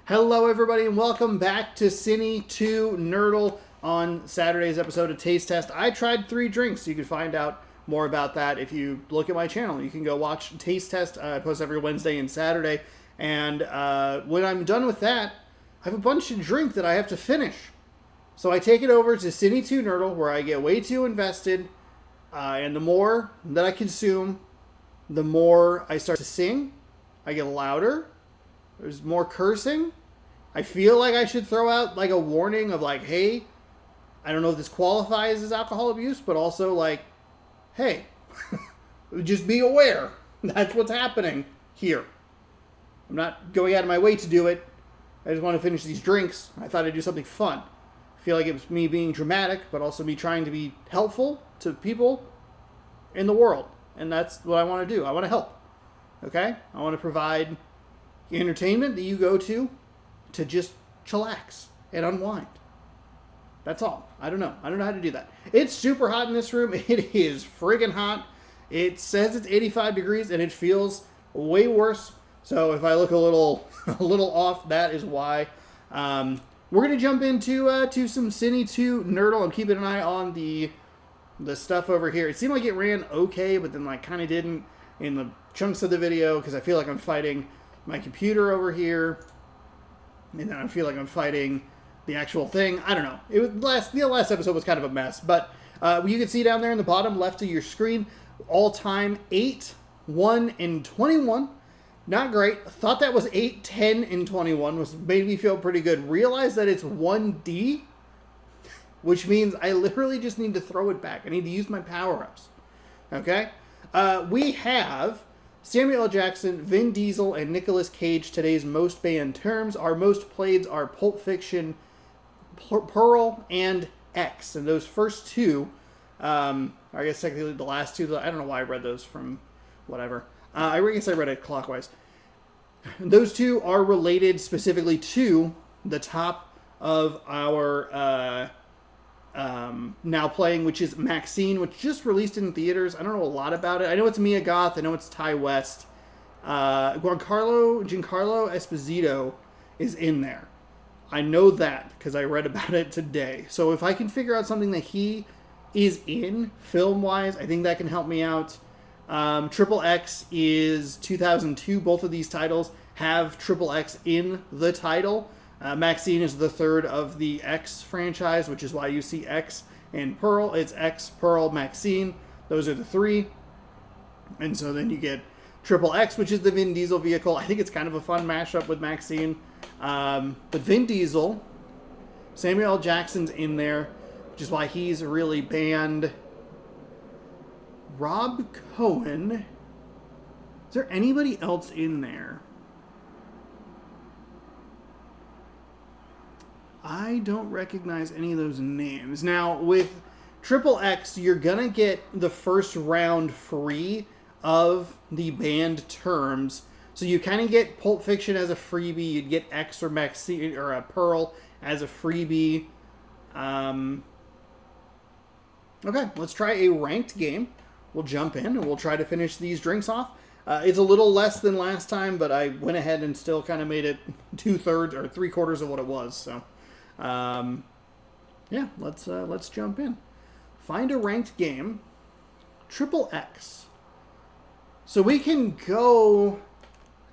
Hello, everybody, and welcome back to Cine2Nerdle. On Saturday's episode of Taste Test, I tried 3 drinks. You can find out more about that if you look at my channel. You can go watch Taste Test. I post every Wednesday and Saturday. And when I'm done with that, I have a bunch of drink that I have to finish. So I take it over to Cine2Nerdle, where I get way too invested. And the more that I consume, the more I start to sing. I get louder. There's more cursing. I feel like I should throw out like a warning of like, hey, I don't know if this qualifies as alcohol abuse, but also like, hey, just be aware. That's what's happening here. I'm not going out of my way to do it. I just want to finish these drinks. I thought I'd do something fun. I feel like it was me being dramatic, but also me trying to be helpful to people in the world. And that's what I want to do. I want to help. Okay? I want to provide entertainment that you go to just chillax and unwind. That's all. I don't know how to do that. It's super hot in this room. It is friggin' hot. It says it's 85 degrees and it feels way worse. So if I look a little off, that is why. We're gonna jump into to some Cine2Nerdle. I'm keeping an eye on the stuff over here. It seemed like it ran okay, but then like kind of didn't in the chunks of the video because I feel like I'm fighting my computer over here, and then I feel like I'm fighting the actual thing. I don't know. The last episode was kind of a mess, but you can see down there in the bottom left of your screen, all-time 8, 1, and 21. Not great. Thought that was 8, 10, and 21, made me feel pretty good. Realized that it's 1D, which means I literally just need to throw it back. I need to use my power-ups. Okay? We have Samuel L. Jackson, Vin Diesel, and Nicolas Cage, today's most banned terms. Our most played are Pulp Fiction, Pearl, and X. And those first two, I guess technically the last two, I don't know why I read those from whatever. I guess I read it clockwise. Those two are related specifically to the top of our now playing, which is Maxine, which just released in theaters. I don't know a lot about it. I know it's Mia Goth. I know it's Ty West. Giancarlo Esposito is in there. I know that because I read about it today. So if I can figure out something that he is in film-wise, I think that can help me out. Triple X is 2002. Both of these titles have Triple X in the title. Maxine is the third of the X franchise, which is why you see X and Pearl. It's X, Pearl, Maxine. Those are the 3. And so then you get Triple X, which is the Vin Diesel vehicle. I think it's kind of a fun mashup with Maxine. But Vin Diesel, Samuel L. Jackson's in there, which is why he's really banned. Rob Cohen. Is there anybody else in there? I don't recognize any of those names. Now, with Triple X, you're going to get the first round free of the banned terms. So you kind of get Pulp Fiction as a freebie. You'd get X or Maxine or a Pearl as a freebie. Okay, let's try a ranked game. We'll jump in and we'll try to finish these drinks off. It's a little less than last time, but I went ahead and still kind of made it 2/3 or 3/4 of what it was. So, yeah, let's jump in. Find a ranked game. Triple X. So we can go.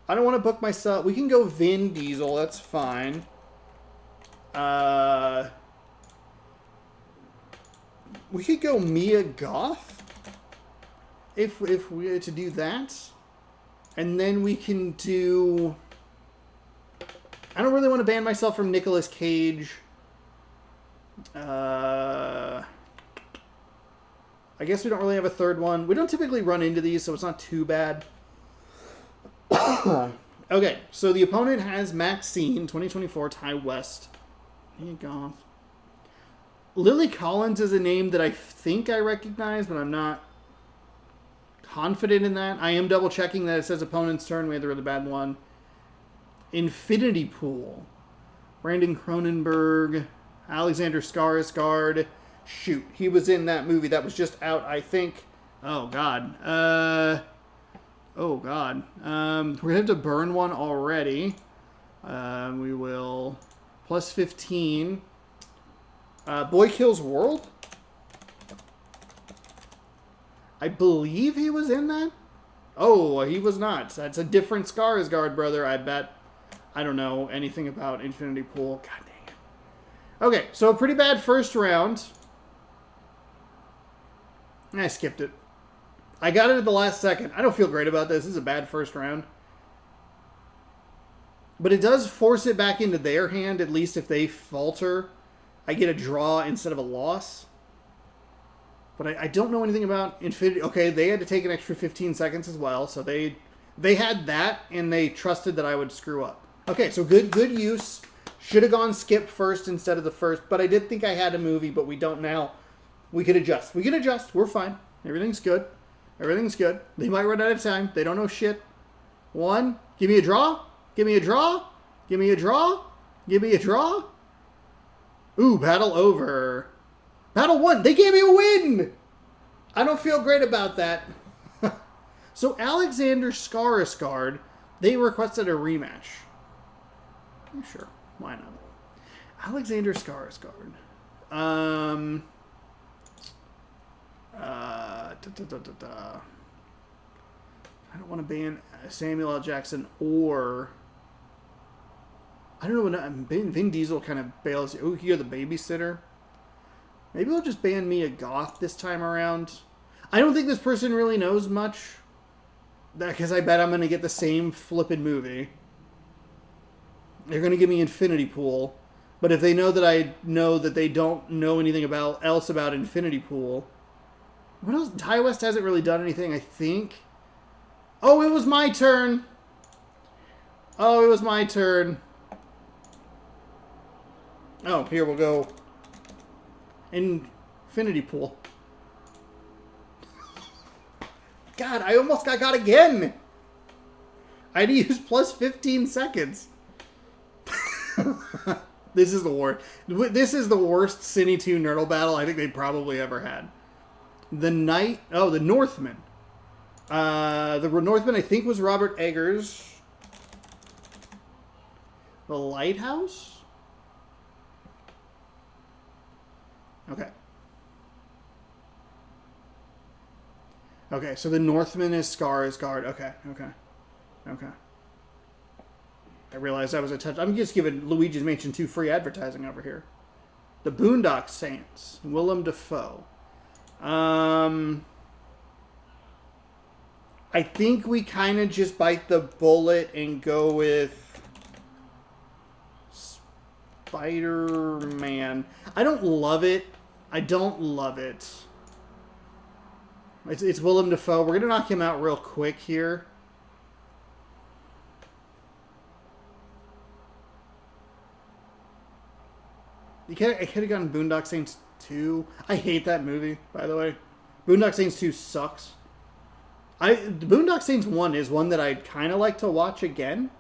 I don't want to book myself. We can go Vin Diesel. That's fine. We could go Mia Goth. If we were to do that. And then we can do. I don't really want to ban myself from Nicolas Cage. I guess we don't really have a third one. We don't typically run into these, so it's not too bad. Okay, so the opponent has Maxine, 2024, Ty West. Mia Goth. Lily Collins is a name that I think I recognize, but I'm not confident in that. I am double checking that it says opponent's turn. We had the really bad one. Infinity Pool. Brandon Cronenberg. Alexander Skarsgård. Shoot, he was in that movie that was just out, I think. Oh, God. We're going to have to burn one already. We will plus 15. Boy Kills World? I believe he was in that. Oh, he was not. That's a different Skarsgård, brother, I bet. I don't know anything about Infinity Pool. God dang it. Okay, so a pretty bad first round. I skipped it. I got it at the last second. I don't feel great about this. This is a bad first round. But it does force it back into their hand, at least if they falter. I get a draw instead of a loss. But I don't know anything about Infinity. Okay, they had to take an extra 15 seconds as well. So they had that, and they trusted that I would screw up. Okay, so good use. Should have gone skip first instead of the first. But I did think I had a movie, but we don't now. We could adjust. We can adjust. We're fine. Everything's good. Everything's good. They might run out of time. They don't know shit. 1. Give me a draw. Give me a draw. Give me a draw. Give me a draw. Ooh, battle over. Battle 1. They gave me a win. I don't feel great about that. So Alexander Skarsgård, they requested a rematch. Sure. Why not? Alexander Skarsgård. I don't want to ban Samuel L. Jackson or... I don't know when Vin Diesel kind of bails you. Oh, you're the babysitter. Maybe we'll just ban Mia Goth this time around. I don't think this person really knows much. Because I bet I'm going to get the same flippin' movie. They're going to give me Infinity Pool. But if they know that I know that they don't know anything else about Infinity Pool... What else? Ty West hasn't really done anything, I think. Oh, it was my turn. Oh, it was my turn. Oh, here we'll go. Infinity Pool. God, I almost got again. I had to use plus 15 seconds. This is the worst. This is the worst Cine2Nerdle battle I think they probably ever had. The Northman. The Northman, I think, was Robert Eggers. The Lighthouse? Okay. Okay, so the Northman is Skarsgård. Okay. I realized that was a touch. I'm just giving Luigi's Mansion 2 free advertising over here. The Boondock Saints. Willem Dafoe. I think we kind of just bite the bullet and go with Spider-Man. I don't love it. It's Willem Dafoe. We're going to knock him out real quick here. I could have gotten Boondock Saints 2. I hate that movie, by the way. Boondock Saints 2 sucks. Boondock Saints 1 is one that I'd kind of like to watch again.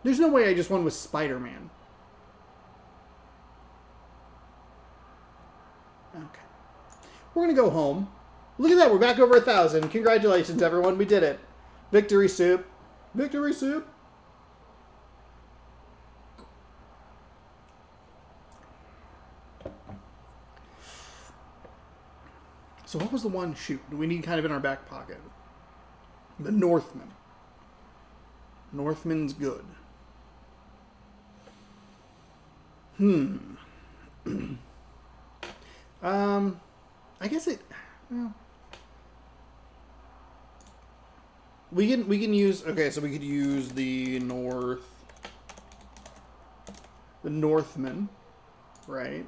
There's no way I just won with Spider-Man. Okay. We're going to go home. Look at that. We're back over 1,000. Congratulations, everyone. We did it. Victory soup. Victory soup. So what was the one? Shoot. Do we need kind of in our back pocket? The Northman. Northman's good. I guess it... Well, we can use... Okay, so we could use the Northman, right?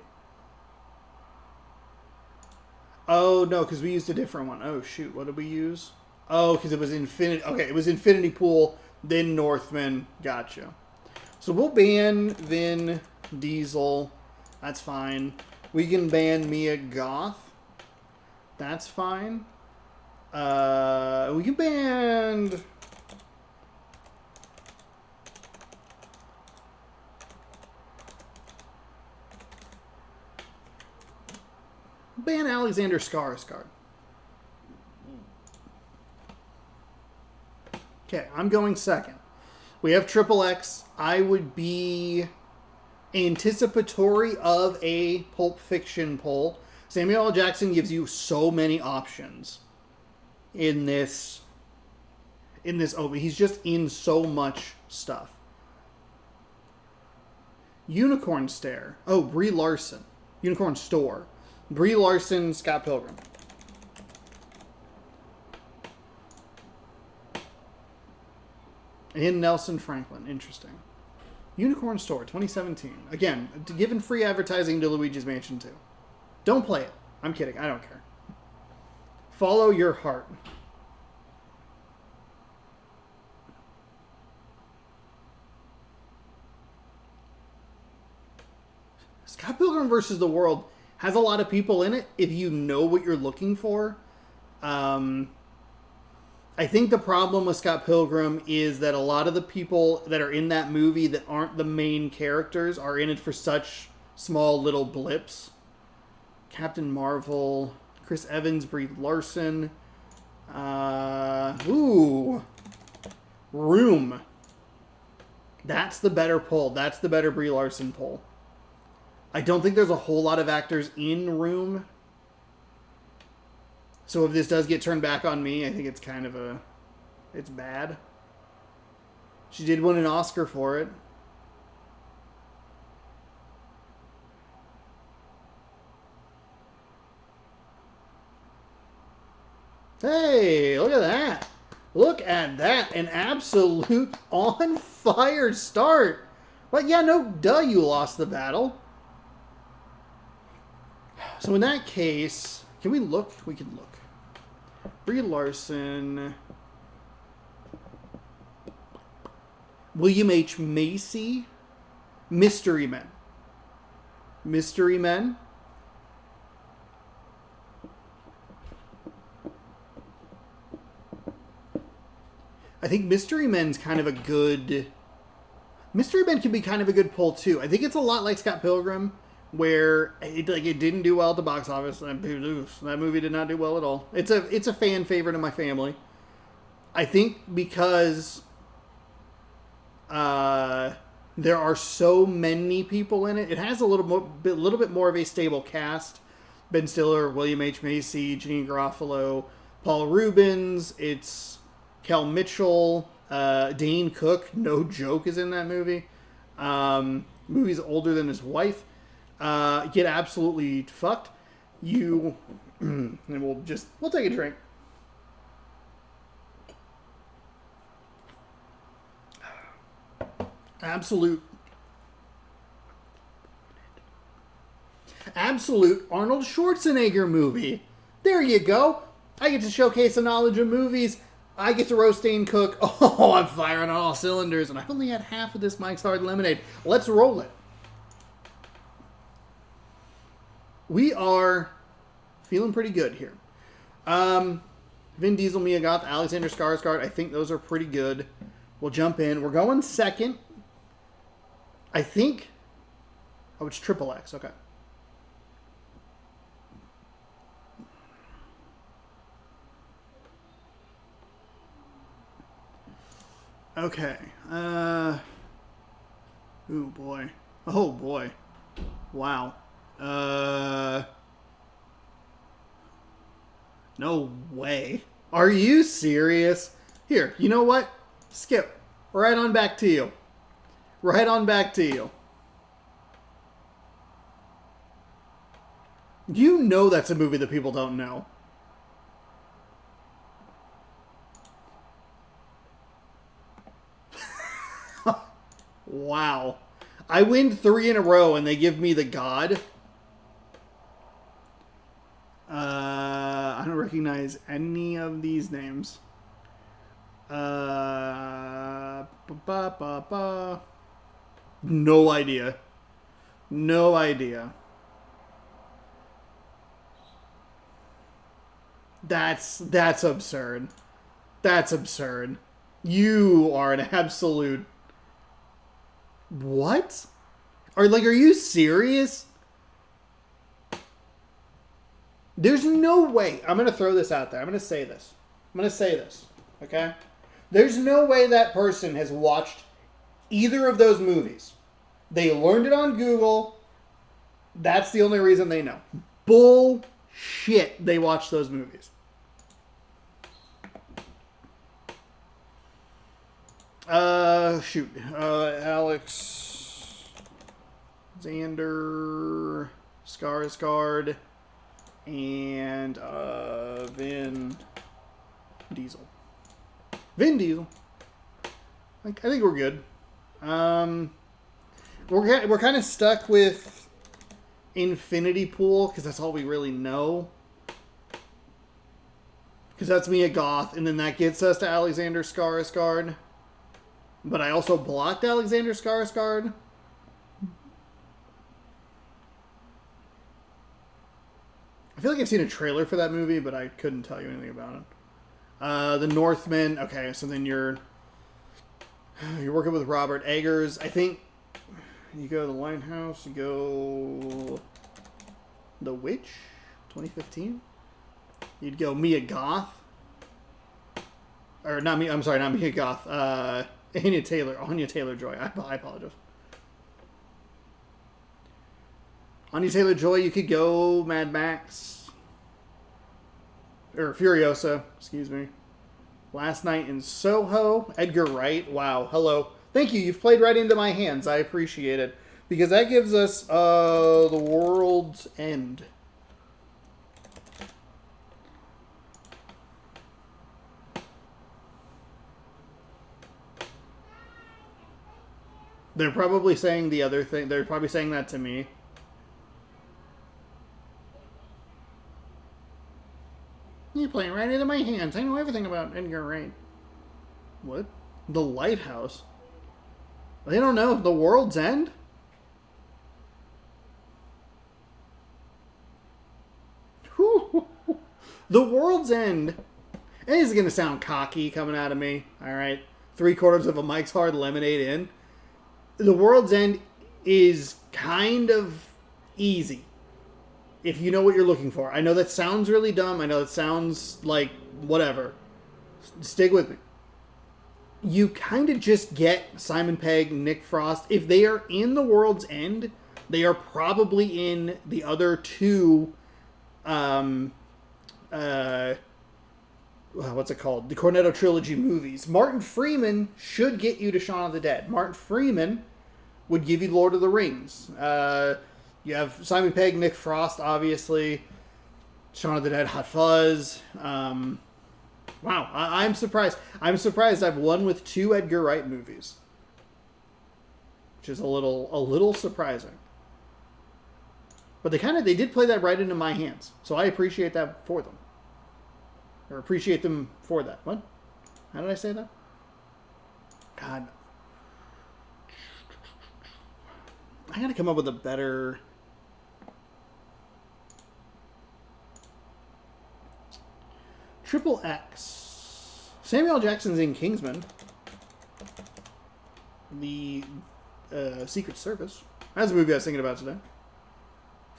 Oh, no, because we used a different one. Oh, shoot. What did we use? Oh, because it was Infinity... Okay, it was Infinity Pool, then Northman. Gotcha. So we'll ban Vin Diesel. That's fine. We can ban Mia Goth. That's fine. We can ban... Ban Alexander Skarsgård. Okay, I'm going second. We have Triple X. I would be anticipatory of a Pulp Fiction poll. Samuel L. Jackson gives you so many options in this open. He's just in so much stuff. Unicorn Stare. Oh, Brie Larson. Unicorn Store. Brie Larson, Scott Pilgrim. And Nelson Franklin. Interesting. Unicorn Store, 2017. Again, given free advertising to Luigi's Mansion 2. Don't play it. I'm kidding. I don't care. Follow Your Heart. Scott Pilgrim vs. the World has a lot of people in it if you know what you're looking for. I think the problem with Scott Pilgrim is that a lot of the people that are in that movie that aren't the main characters are in it for such small little blips. Captain Marvel, Chris Evans, Brie Larson. Room. That's the better pull. That's the better Brie Larson pull. I don't think there's a whole lot of actors in Room. So if this does get turned back on me, I think it's kind of it's bad. She did win an Oscar for it. Hey, look at that. Look at that. An absolute on fire start. But yeah, no, duh, you lost the battle. So in that case, can we look? We can look. Brie Larson. William H. Macy. Mystery Men. Mystery Men. I think Mystery Men's kind of a good... Mystery Men can be kind of a good pull, too. I think it's a lot like Scott Pilgrim, where it didn't do well at the box office. That movie did not do well at all. It's a fan favorite in my family. I think because there are so many people in it, it has a little bit more of a stable cast. Ben Stiller, William H. Macy, Janine Garofalo, Paul Rubens. It's Kel Mitchell, Dane Cook. No joke is in that movie. Movie's older than his wife. Get absolutely fucked. And we'll take a drink. Absolute Arnold Schwarzenegger movie. There you go. I get to showcase a knowledge of movies. I get to roast Dane Cook. Oh, I'm firing on all cylinders, and I've only had half of this Mike's Hard Lemonade. Let's roll it. We are feeling pretty good here. Vin Diesel, Mia Goth, Alexander Skarsgård. I think those are pretty good. We'll jump in. We're going second. I think... Oh, it's Triple X. Okay. Okay. Oh, boy. Oh, boy. Wow. No way. Are you serious? Here, you know what? Skip. Right on back to you. Right on back to you. You know that's a movie that people don't know. Wow. I win 3 in a row and they give me the God. I don't recognize any of these names. No idea. No idea. That's absurd. That's absurd. You are an absolute... What? Are you serious? There's no way. I'm going to throw this out there. I'm going to say this. Okay? There's no way that person has watched either of those movies. They learned it on Google. That's the only reason they know. Bullshit. They watched those movies. Shoot. Alex Xander Skarsgård and Vin Diesel. Vin Diesel. I think we're good. We're kind of stuck with Infinity Pool because that's all we really know. Because that's Mia Goth, and then that gets us to Alexander Skarsgård. But I also blocked Alexander Skarsgård. I feel like I've seen a trailer for that movie, but I couldn't tell you anything about it. The Northman. Okay, so then you're working with Robert Eggers. I think you go to the Lighthouse. You go The Witch, 2015. You'd go Mia Goth. Or not me. I'm sorry, not Mia Goth. Anya Taylor-Joy. I apologize. Anya Taylor-Joy. You could go Mad Max. Or Furiosa. Excuse me. Last Night in Soho. Edgar Wright. Wow. Hello. Thank you. You've played right into my hands. I appreciate it. Because that gives us The World's End. They're probably saying the other thing. They're probably saying that to me. You're playing right into my hands. I know everything about Edgar Wright. What? The Lighthouse? They don't know. The World's End? The World's End. And this is going to sound cocky coming out of me. Alright. 3/4 of a Mike's Hard Lemonade in. The World's End is kind of easy. If you know what you're looking for. I know that sounds really dumb. I know it sounds like whatever. Stick with me. You kind of just get Simon Pegg, Nick Frost. If they are in The World's End, they are probably in the other two what's it called? The Cornetto Trilogy movies. Martin Freeman should get you to Shaun of the Dead. Martin Freeman would give you Lord of the Rings. You have Simon Pegg, Nick Frost, obviously. Shaun of the Dead, Hot Fuzz. Wow, I'm surprised. I'm surprised I've won with 2 Edgar Wright movies. Which is a little surprising. But they did play that right into my hands. So I appreciate that for them. Or appreciate them for that. What? How did I say that? God. I gotta come up with a better... Triple X. Samuel Jackson's in Kingsman. The Secret Service. That's a movie I was thinking about today.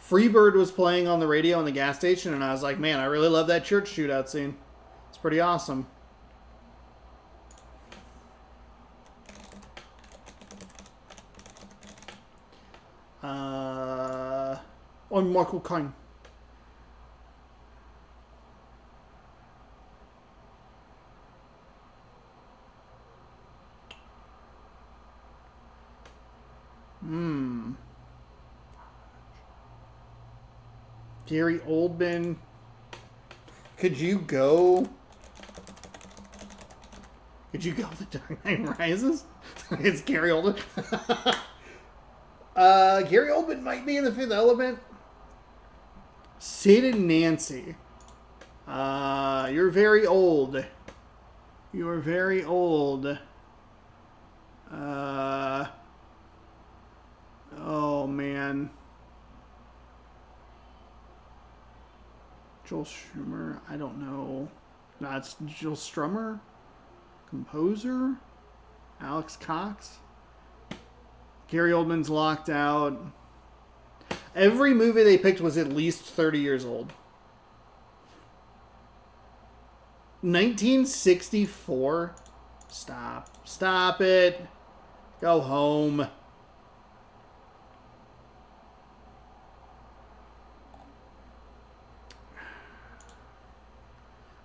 Freebird was playing on the radio in the gas station, and I was like, man, I really love that church shootout scene. It's pretty awesome. On Michael Caine. Gary Oldman. Could you go The Dark Knight Rises? It's Gary Oldman. Gary Oldman might be in The Fifth Element. Sid and Nancy. You're very old. You're very old. Oh, man. Joel Strummer. I don't know. No, it's Joel Strummer. Composer. Alex Cox. Gary Oldman's locked out. Every movie they picked was at least 30 years old. 1964? Stop. Stop it. Go home.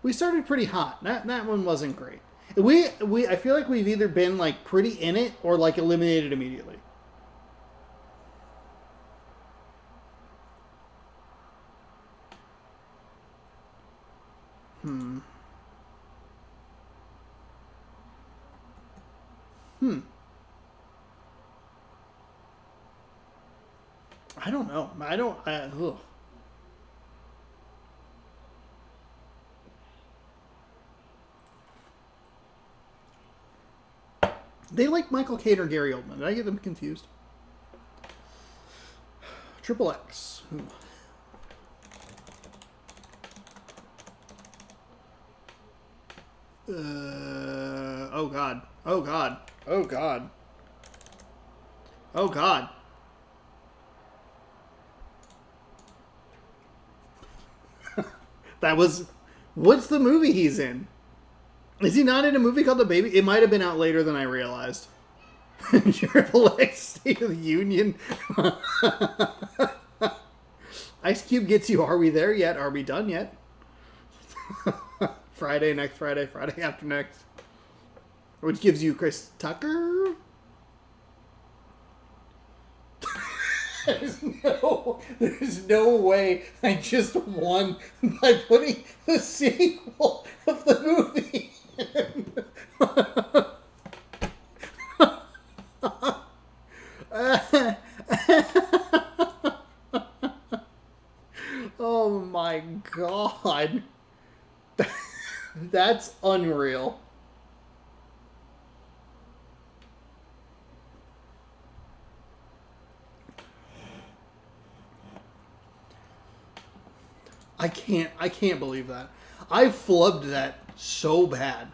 We started pretty hot. That one wasn't great. I feel like we've either been like pretty in it or like eliminated immediately. I don't know. Ugh. They like Michael Caine or Gary Oldman. Did I get them confused? Triple X. Oh God. Oh God. Oh God. Oh God. That was... What's the movie he's in? Is he not in a movie called The Baby? It might have been out later than I realized. Triple X State of the Union. Ice Cube gets you, are we there yet? Are we done yet? Friday, next Friday, Friday after next. Which gives you Chris Tucker? There's no way I just won by putting the sequel of the movie in. Oh my God. That's unreal. I can't believe that. I flubbed that so bad.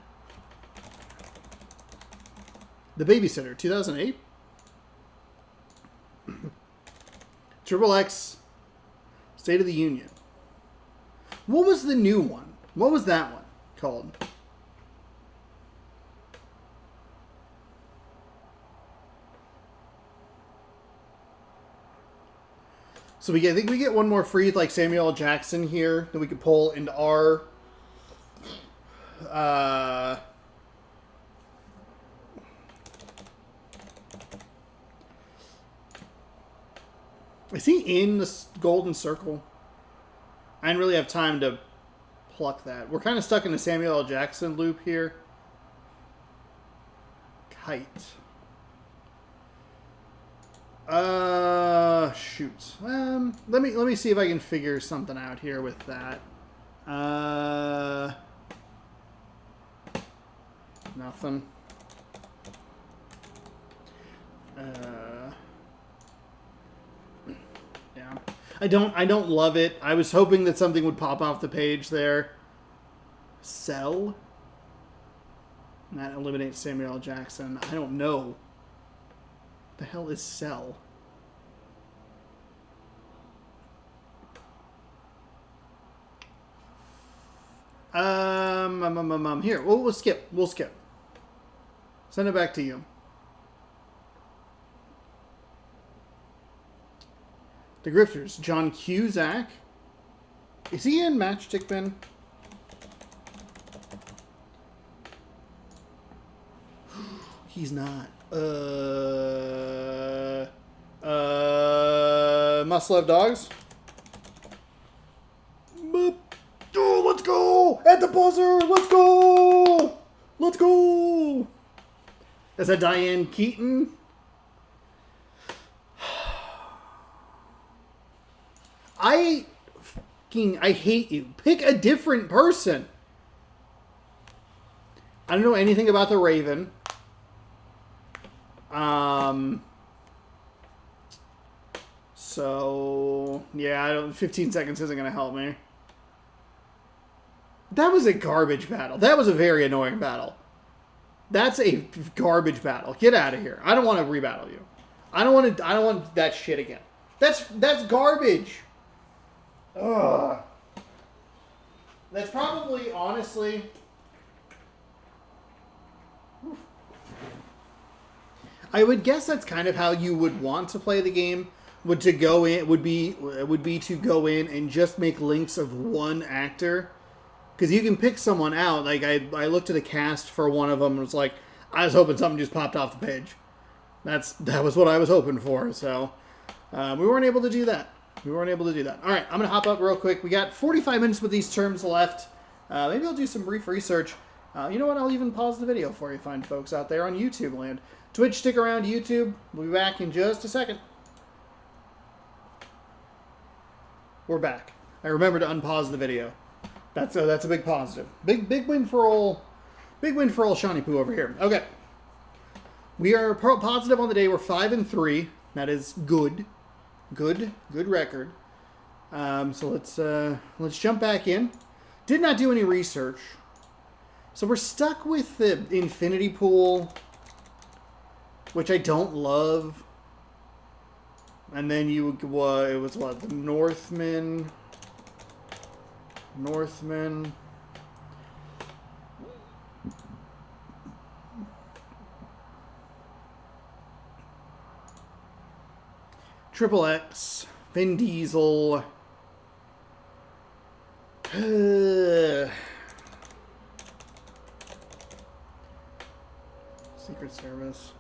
The Babysitter, 2008. Triple X, State of the Union. What was the new one? What was that one called? So I think we get one more free, like Samuel L. Jackson here, that we could pull into our. Is he in the Golden Circle? I didn't really have time to pluck that. We're kind of stuck in the Samuel L. Jackson loop here. Kite. Shoot. Let me see if I can figure something out here with that. Nothing. Yeah. I don't love it. I was hoping that something would pop off the page there. Sell? That eliminates Samuel L. Jackson. I don't know. The hell is Cell? Here, we'll skip. We'll skip. Send it back to you. The Grifters. John Cusack. Is he in Matchstick Men? He's not. Must Love Dogs. Boop. Oh, let's go! At the buzzer! Let's go! Let's go! Is that Diane Keaton? I hate you. Pick a different person. I don't know anything about the Raven. So yeah, 15 seconds isn't gonna help me. That was a garbage battle. That was a very annoying battle. That's a garbage battle. Get out of here. I don't want to rebattle you. I don't want that shit again. That's garbage. Ugh. That's probably, honestly... I would guess that's kind of how you would want to play the game. Would be to go in and just make links of one actor, because you can pick someone out. Like I looked at a cast for one of them and was like, I was hoping something just popped off the page. That was what I was hoping for. So we weren't able to do that. All right, I'm gonna hop up real quick. We got 45 minutes with these terms left. Maybe I'll do some brief research. You know what? I'll even pause the video for you fine folks out there on YouTube land. Twitch, stick around. YouTube, we'll be back in just a second. We're back. I remember to unpause the video. That's a big positive. Big win for old Shawnee Poo over here. Okay. We are positive on the day. We're 5-3. That is good. Good record. So let's jump back in. Did not do any research. So we're stuck with the infinity pool, which I don't love. And then it was what? The Northman. Triple X, Vin Diesel. Secret Service.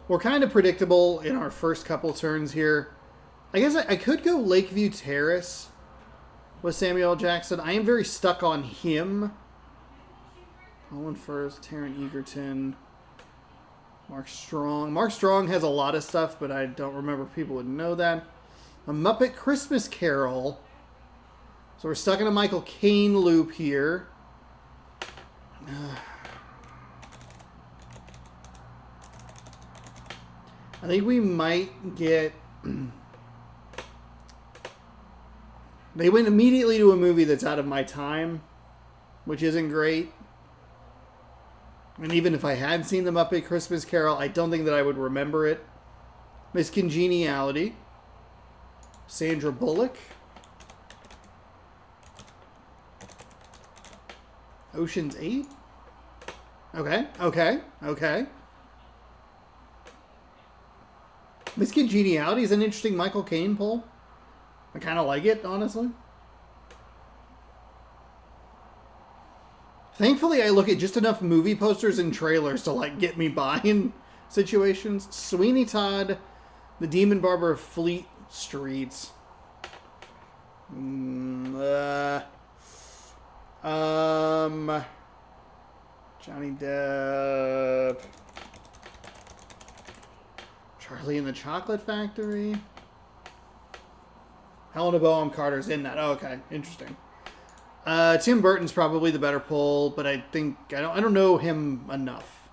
We're kind of predictable in our first couple turns here. I guess I could go Lakeview Terrace with Samuel L. Jackson. I am very stuck on him. Colin Firth, Taron Egerton, Mark Strong. Mark Strong has a lot of stuff, but I don't remember if people would know that. A Muppet Christmas Carol. So we're stuck in a Michael Caine loop here. I think we might get... They went immediately to a movie that's out of my time, which isn't great. And even if I had seen the Muppet Christmas Carol, I don't think that I would remember it. Miss Congeniality. Sandra Bullock. Ocean's 8? Okay. Miss Congeniality is an interesting Michael Caine pull. I kind of like it, honestly. Thankfully, I look at just enough movie posters and trailers to, like, get me by in situations. Sweeney Todd, The Demon Barber of Fleet Streets. Johnny Depp. Charlie and the Chocolate Factory. Helena Bonham Carter's in that. Oh, okay. Interesting. Tim Burton's probably the better pull, but I think I don't know him enough.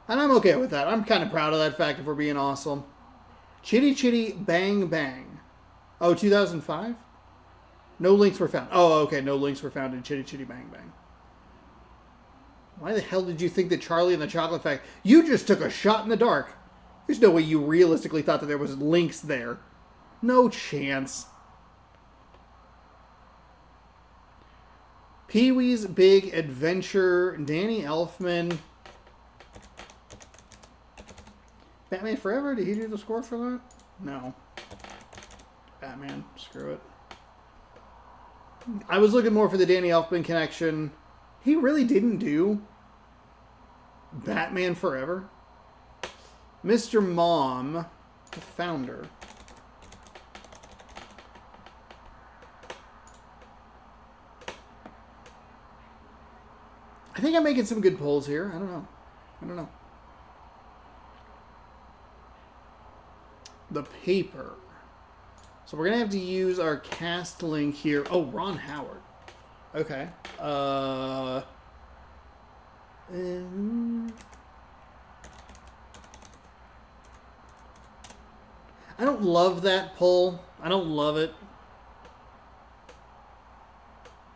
And I'm okay with that. I'm kind of proud of that fact if we're being awesome. Chitty Chitty Bang Bang. Oh, 2005? No links were found. Oh, okay. No links were found in Chitty Chitty Bang Bang. Why the hell did you think that Charlie and the Chocolate Factory... You just took a shot in the dark. There's no way you realistically thought that there was links there. No chance. Pee-wee's Big Adventure, Danny Elfman. Batman Forever? Did he do the score for that? No. Batman. Screw it. I was looking more for the Danny Elfman connection. He really didn't do Batman Forever. Mr. Mom, the founder. I think I'm making some good polls here. I don't know. The paper. So we're going to have to use our cast link here. Oh, Ron Howard. Okay. I don't love that poll. I don't love it.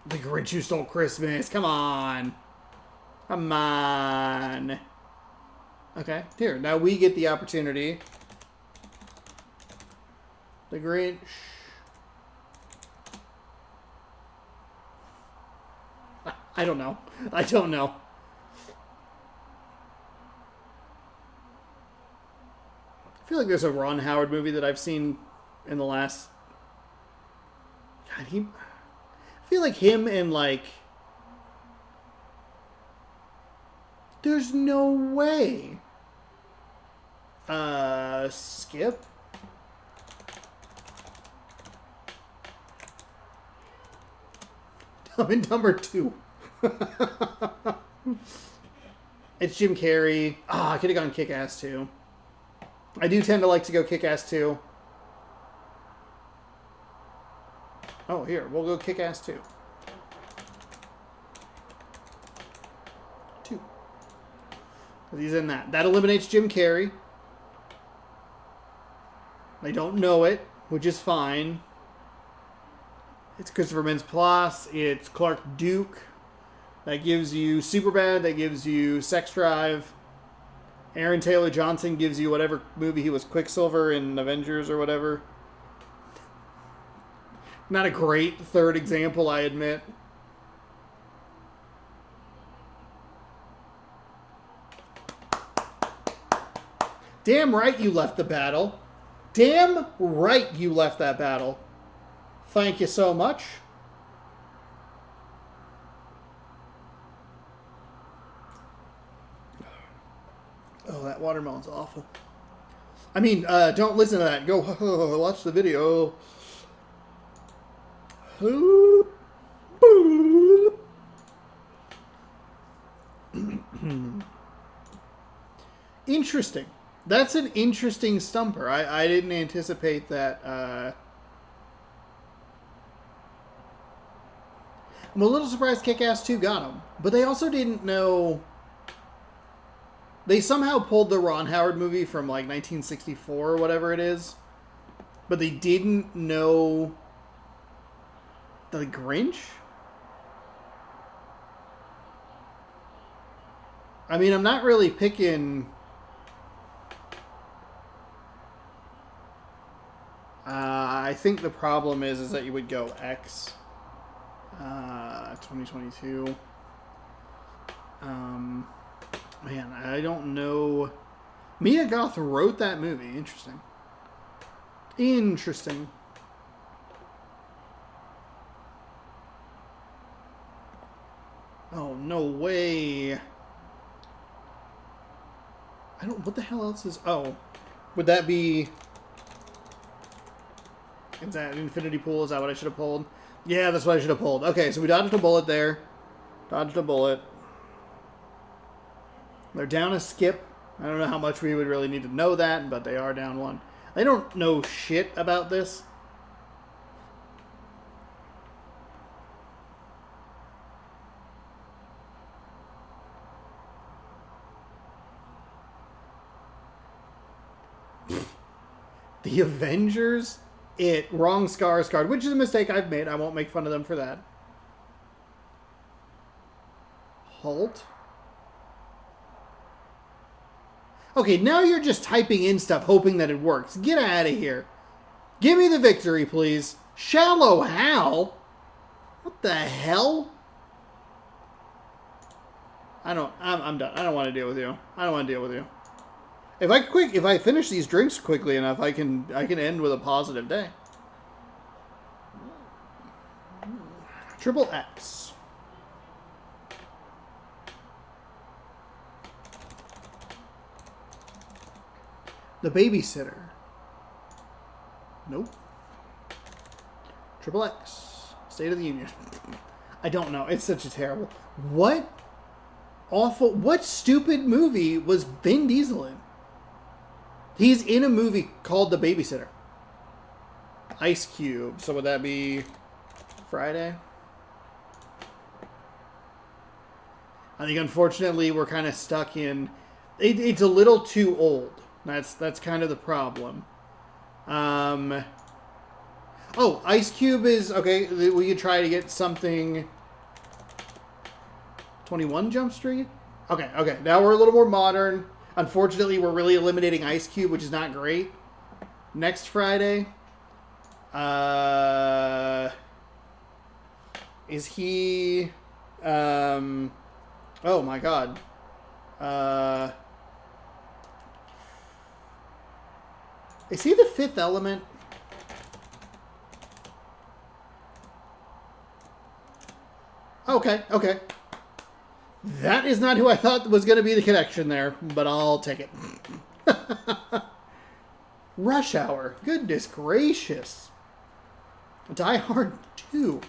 The Grinch Who Stole Christmas. Come on. Come on. Okay, here. Now we get the opportunity. The Grinch. I don't know. feel like there's a Ron Howard movie that I've seen in the last... God, I feel like him and like... There's no way. Skip. Dumb and Dumber 2. It's Jim Carrey. I could have gone Kick-Ass 2. I do tend to like to go Kick-Ass 2. Oh, here. We'll go Kick-Ass 2. 2. He's in that. That eliminates Jim Carrey. I don't know it, which is fine. It's Christopher Mintz-Plasse. It's Clark Duke. That gives you Superbad. That gives you Sex Drive. Aaron Taylor Johnson gives you whatever movie he was Quicksilver in Avengers or whatever. Not a great third example, I admit. Damn right you left the battle. Damn right you left that battle. Thank you so much. Oh, that watermelon's awful. I mean, don't listen to that. Go watch the video. Interesting. That's an interesting stumper. I didn't anticipate that. I'm a little surprised Kick-Ass 2 got him. But they also didn't know... They somehow pulled the Ron Howard movie from like 1964 or whatever it is. But they didn't know... The Grinch? I mean, I'm not really picking... I think the problem is that you would go X. 2022. Man, I don't know. Mia Goth wrote that movie. Interesting. Interesting. Oh, no way. I don't... What the hell else is... Oh. Would that be... Is that Infinity Pool? Is that what I should have pulled? Yeah, that's what I should have pulled. Okay, so we dodged a bullet there. Dodged a bullet. They're down a skip. I don't know how much we would really need to know that, but they are down one. They don't know shit about this. The Avengers? Wrong Scars card, which is a mistake I've made. I won't make fun of them for that. Halt. Okay, now you're just typing in stuff hoping that it works. Get out of here. Give me the victory, please. Shallow Hal? What the hell? I'm done. I don't want to deal with you. I don't want to deal with you. If I finish these drinks quickly enough, I can end with a positive day. Triple X. The Babysitter. Nope. Triple X. State of the Union. I don't know. It's such a terrible... What stupid movie was Vin Diesel in? He's in a movie called The Babysitter. Ice Cube. So would that be Friday? I think unfortunately we're kind of stuck in... It's a little too old. That's kind of the problem. Oh, Ice Cube is... Okay, we could try to get something... 21 Jump Street? Okay. Now we're a little more modern. Unfortunately, we're really eliminating Ice Cube, which is not great. Next Friday. Is he... oh my god. Is he the Fifth Element? Okay, okay. That is not who I thought was going to be the connection there, but I'll take it. Rush Hour. Goodness gracious. Die Hard 2.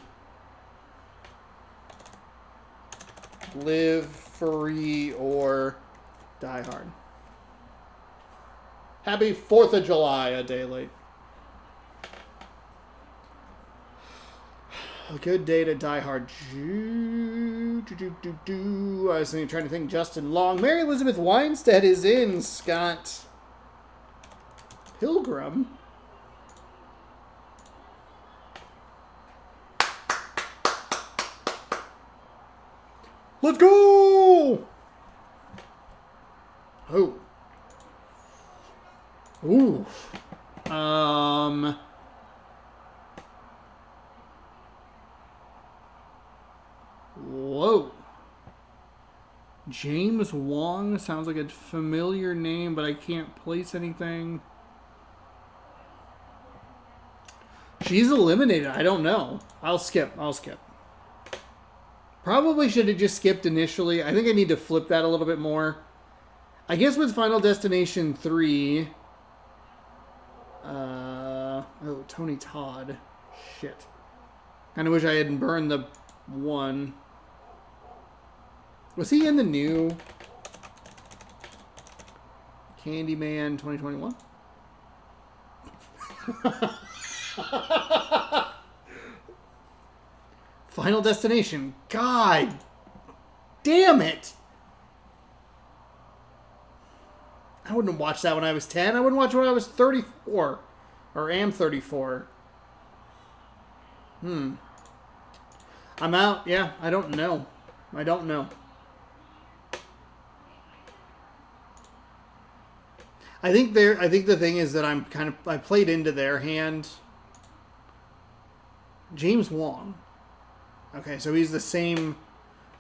Live Free or Die Hard. Happy 4th of July, a day late. A good day to Die Hard. I was trying to think Justin Long. Mary Elizabeth Winstead is in. Scott Pilgrim. Let's go! Oh. Ooh. Whoa. James Wong sounds like a familiar name, but I can't place anything. She's eliminated. I don't know. I'll skip. Probably should have just skipped initially. I think I need to flip that a little bit more. I guess with Final Destination 3... oh, Tony Todd. Shit. Kind of wish I hadn't burned the one. Was he in the new Candyman 2021? Final Destination. God damn it. I wouldn't watch that when I was 10. I wouldn't watch it when I was 34. Or am 34. I'm out. Yeah, I don't know. I think the thing is that I played into their hand. James Wong. Okay, so he's the same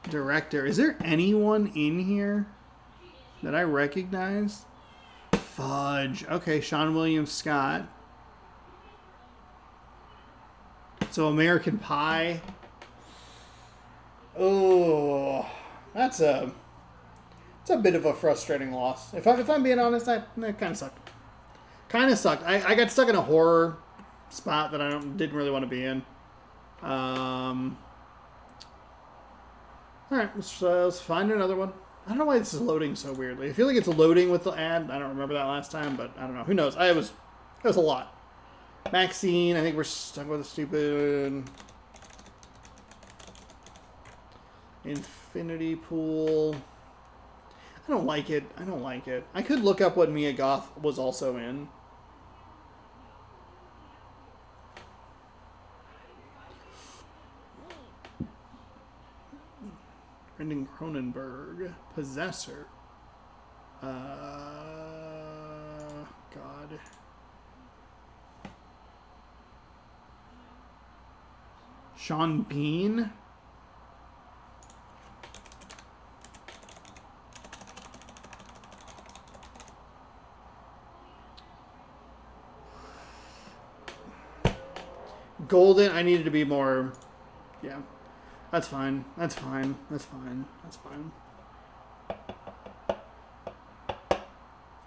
director. Is there anyone in here that I recognize? Fudge. Okay, Sean William Scott. So American Pie. Oh, that's a bit of a frustrating loss. If I'm being honest, that kind of sucked. I got stuck in a horror spot that I didn't really want to be in. All right, let's find another one. I don't know why this is loading so weirdly. I feel like it's loading with the ad. I don't remember that last time, but I don't know. Who knows? It was a lot. Maxine, I think we're stuck with a stupid Infinity Pool. I don't like it. I could look up what Mia Goth was also in. Brendan Cronenberg. Possessor. God. Sean Bean. Golden, I needed to be more... Yeah. That's fine.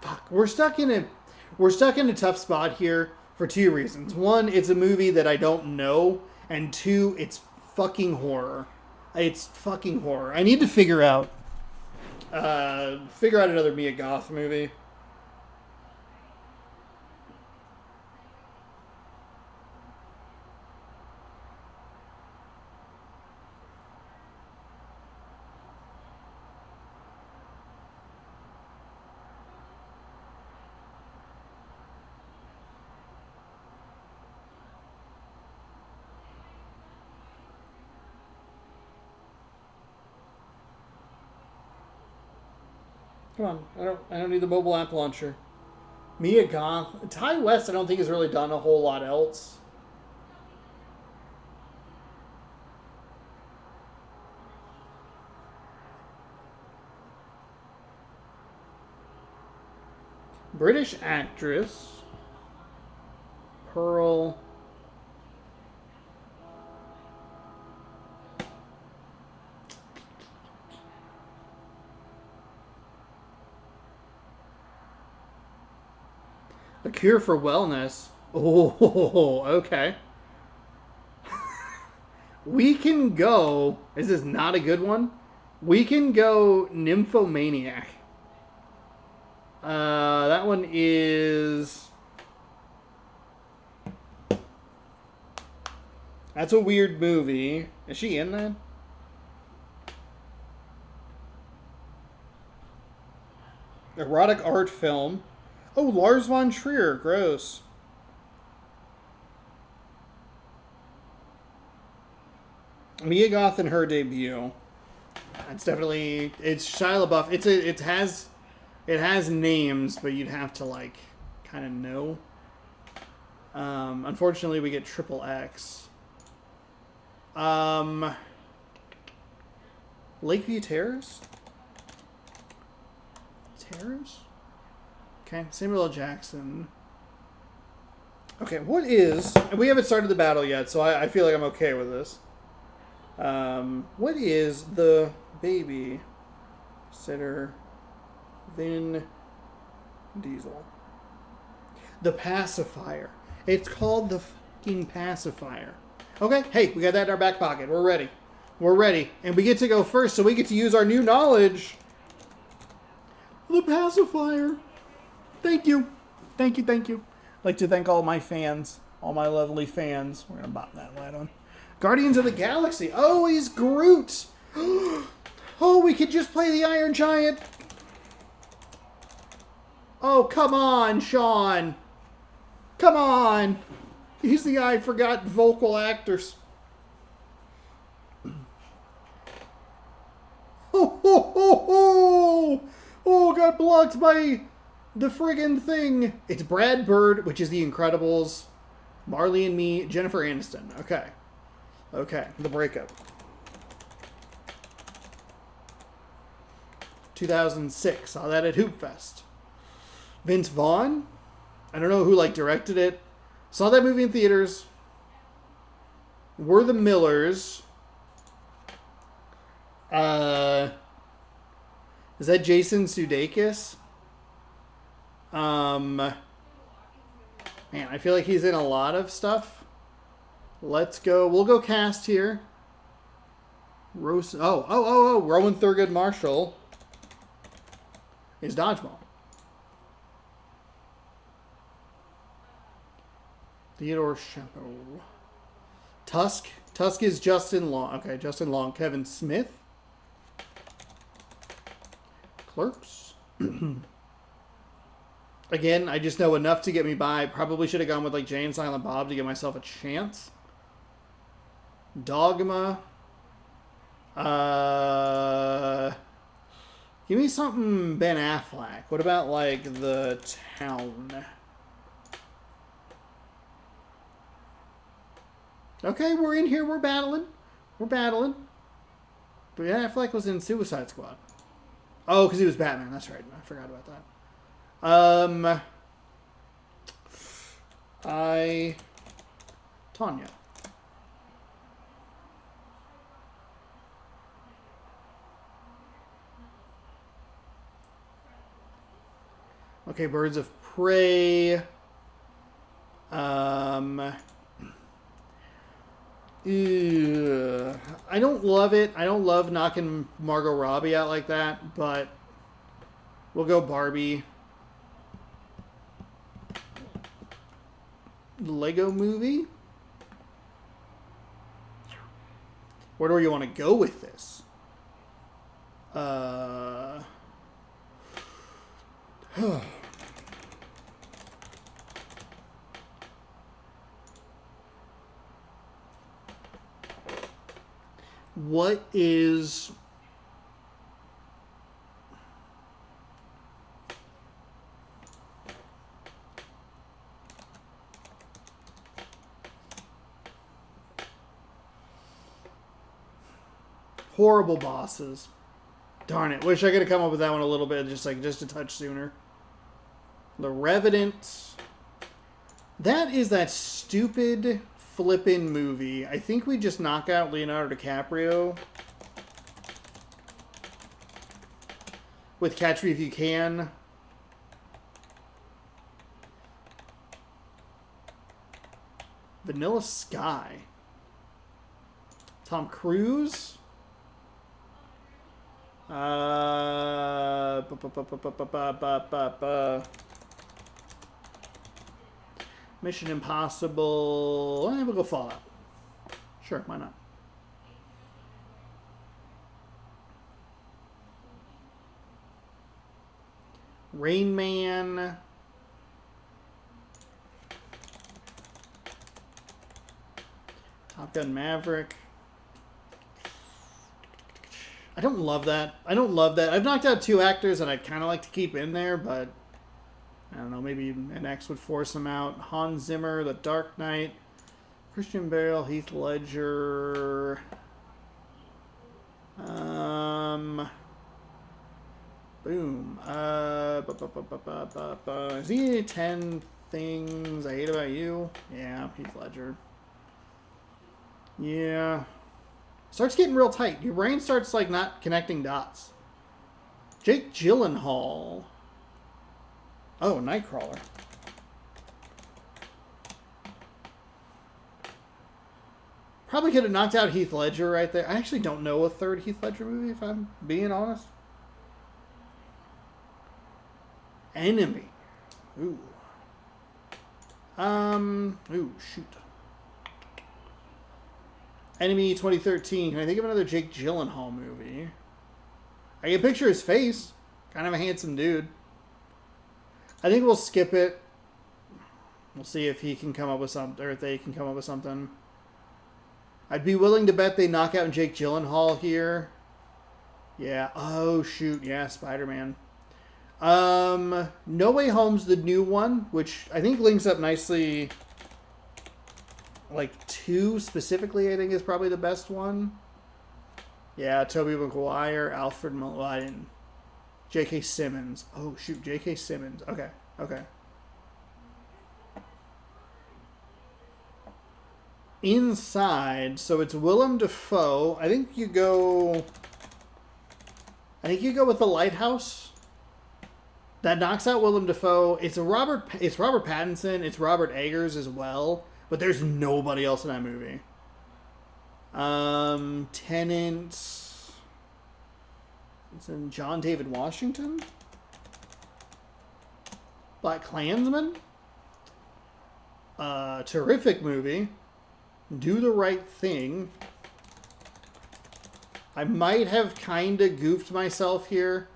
Fuck. We're stuck in a tough spot here for two reasons. One, it's a movie that I don't know. And two, it's fucking horror. I need to figure out another Mia Goth movie. Come on, I don't need the mobile app launcher. Mia Goth. Ty West, I don't think has really done a whole lot else. British actress. Pearl. A Cure for Wellness. Oh, okay. We can go. This is not a good one. We can go Nymphomaniac. That one is. That's a weird movie. Is she in that? Erotic art film. Oh, Lars von Trier. Gross. Mia Goth in her debut. It's definitely, it's Shia LaBeouf. It has names, but you'd have to like kind of know. Unfortunately, we get Triple X. Lakeview Terrace. Terrace. Okay, Samuel L. Jackson. Okay, what is? We haven't started the battle yet, so I feel like I'm okay with this. What is the baby sitter Vin Diesel? The pacifier. It's called the fucking pacifier. Okay, hey, we got that in our back pocket. We're ready. We're ready. And we get to go first, so we get to use our new knowledge. The pacifier. Thank you. Thank you, thank you. I'd like to thank all my fans. All my lovely fans. We're going to bop that light on. Guardians of the Galaxy. Oh, he's Groot. Oh, we could just play the Iron Giant. Oh, come on, Sean. Come on. He's the I forgot vocal actors. Oh, oh, oh, oh. Oh, got blocked by the friggin' thing. It's Brad Bird, which is The Incredibles. Marley and Me, Jennifer Aniston. Okay. Okay, The Breakup. 2006. Saw that at Hoop Fest. Vince Vaughn. I don't know who like directed it. Saw that movie in theaters. We're the Millers. Is that Jason Sudeikis? Man, I feel like he's in a lot of stuff. Let's go. We'll go cast here. Rowan Thurgood Marshall is Dodgeball. Theodore Chapeau. Tusk. Tusk is Justin Long. Okay, Justin Long. Kevin Smith. Clerks. Again, I just know enough to get me by. Probably should have gone with like Jay and Silent Bob to give myself a chance. Dogma. Give me something Ben Affleck. What about like The Town? Okay, we're in here. We're battling. We're battling. But Ben Affleck was in Suicide Squad. Oh, because he was Batman. That's right. I forgot about that. Tanya. Okay, Birds of Prey. I don't love it. I don't love knocking Margot Robbie out like that, but we'll go Barbie. Lego Movie? Where do you want to go with this? What is... Horrible Bosses. Darn it. Wish I could have come up with that one a little bit, just a touch sooner. The Revenant. That is that stupid flippin' movie. I think we just knock out Leonardo DiCaprio with Catch Me If You Can. Vanilla Sky. Tom Cruise. Mission Impossible. We'll go Fallout. Sure, why not? Rain Man. Top Gun Maverick. I don't love that. I've knocked out 2 actors that I'd kind of like to keep in there, but I don't know. Maybe an X would force them out. Hans Zimmer, The Dark Knight. Christian Bale, Heath Ledger. Boom. Is he 10 Things I Hate About You? Yeah, Heath Ledger. Yeah. Starts getting real tight. Your brain starts like not connecting dots. Jake Gyllenhaal. Oh, Nightcrawler. Probably could have knocked out Heath Ledger right there. I actually don't know a third Heath Ledger movie, if I'm being honest. Enemy. Ooh. Ooh, shoot. Enemy 2013. Can I think of another Jake Gyllenhaal movie? I can picture his face. Kind of a handsome dude. I think we'll skip it. We'll see if he can come up with something, or if they can come up with something. I'd be willing to bet they knock out Jake Gyllenhaal here. Yeah. Oh, shoot. Yeah, Spider-Man. No Way Home's the new one, which I think links up nicely. Like 2 specifically, I think is probably the best one. Yeah, Tobey Maguire, Alfred Molina, J.K. Simmons. Oh, shoot, J.K. Simmons. Okay, okay. Inside, so it's Willem Dafoe. I think you go with The Lighthouse. That knocks out Willem Dafoe. It's Robert Pattinson. It's Robert Eggers as well. But there's nobody else in that movie. Tenant. It's in John David Washington. Black Klansman. Terrific movie. Do the Right Thing. I might have kind of goofed myself here.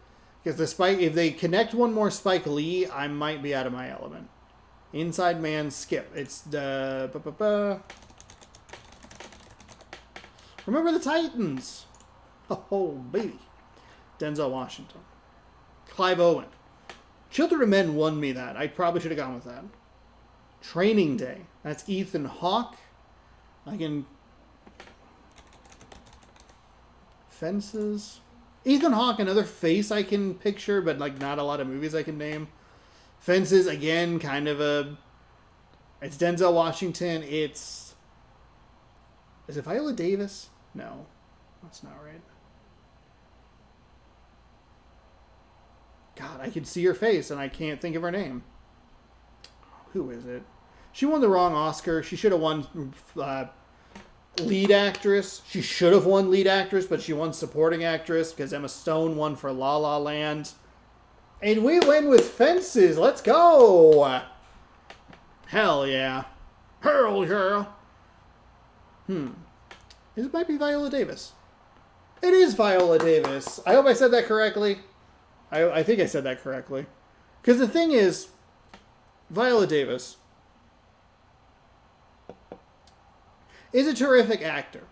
Because if they connect one more Spike Lee, I might be out of my element. Inside Man, skip. It's the... Remember the Titans. Oh, baby. Denzel Washington. Clive Owen. Children of Men won me that. I probably should have gone with that. Training Day. That's Ethan Hawke. I can... Fences. Ethan Hawke, another face I can picture, but like not a lot of movies I can name. Fences, again, kind of a... It's Denzel Washington. It's... Is it Viola Davis? No. That's not right. God, I can see her face, and I can't think of her name. Who is it? She won the wrong Oscar. She should have won lead actress. She should have won lead actress, but she won supporting actress because Emma Stone won for La La Land. And we win with Fences. Let's go. Hell yeah. Hell yeah. It might be Viola Davis. It is Viola Davis. I hope I said that correctly. I think I said that correctly. Because the thing is, Viola Davis is a terrific actor.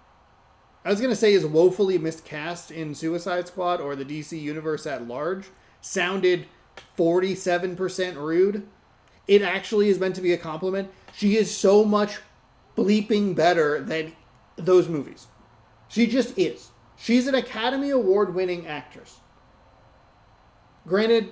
I was going to say is woefully miscast in Suicide Squad or the DC universe at large. Sounded 47% rude. It actually is meant to be a compliment. She is so much bleeping better than those movies. She just is. She's an Academy Award winning actress. Granted,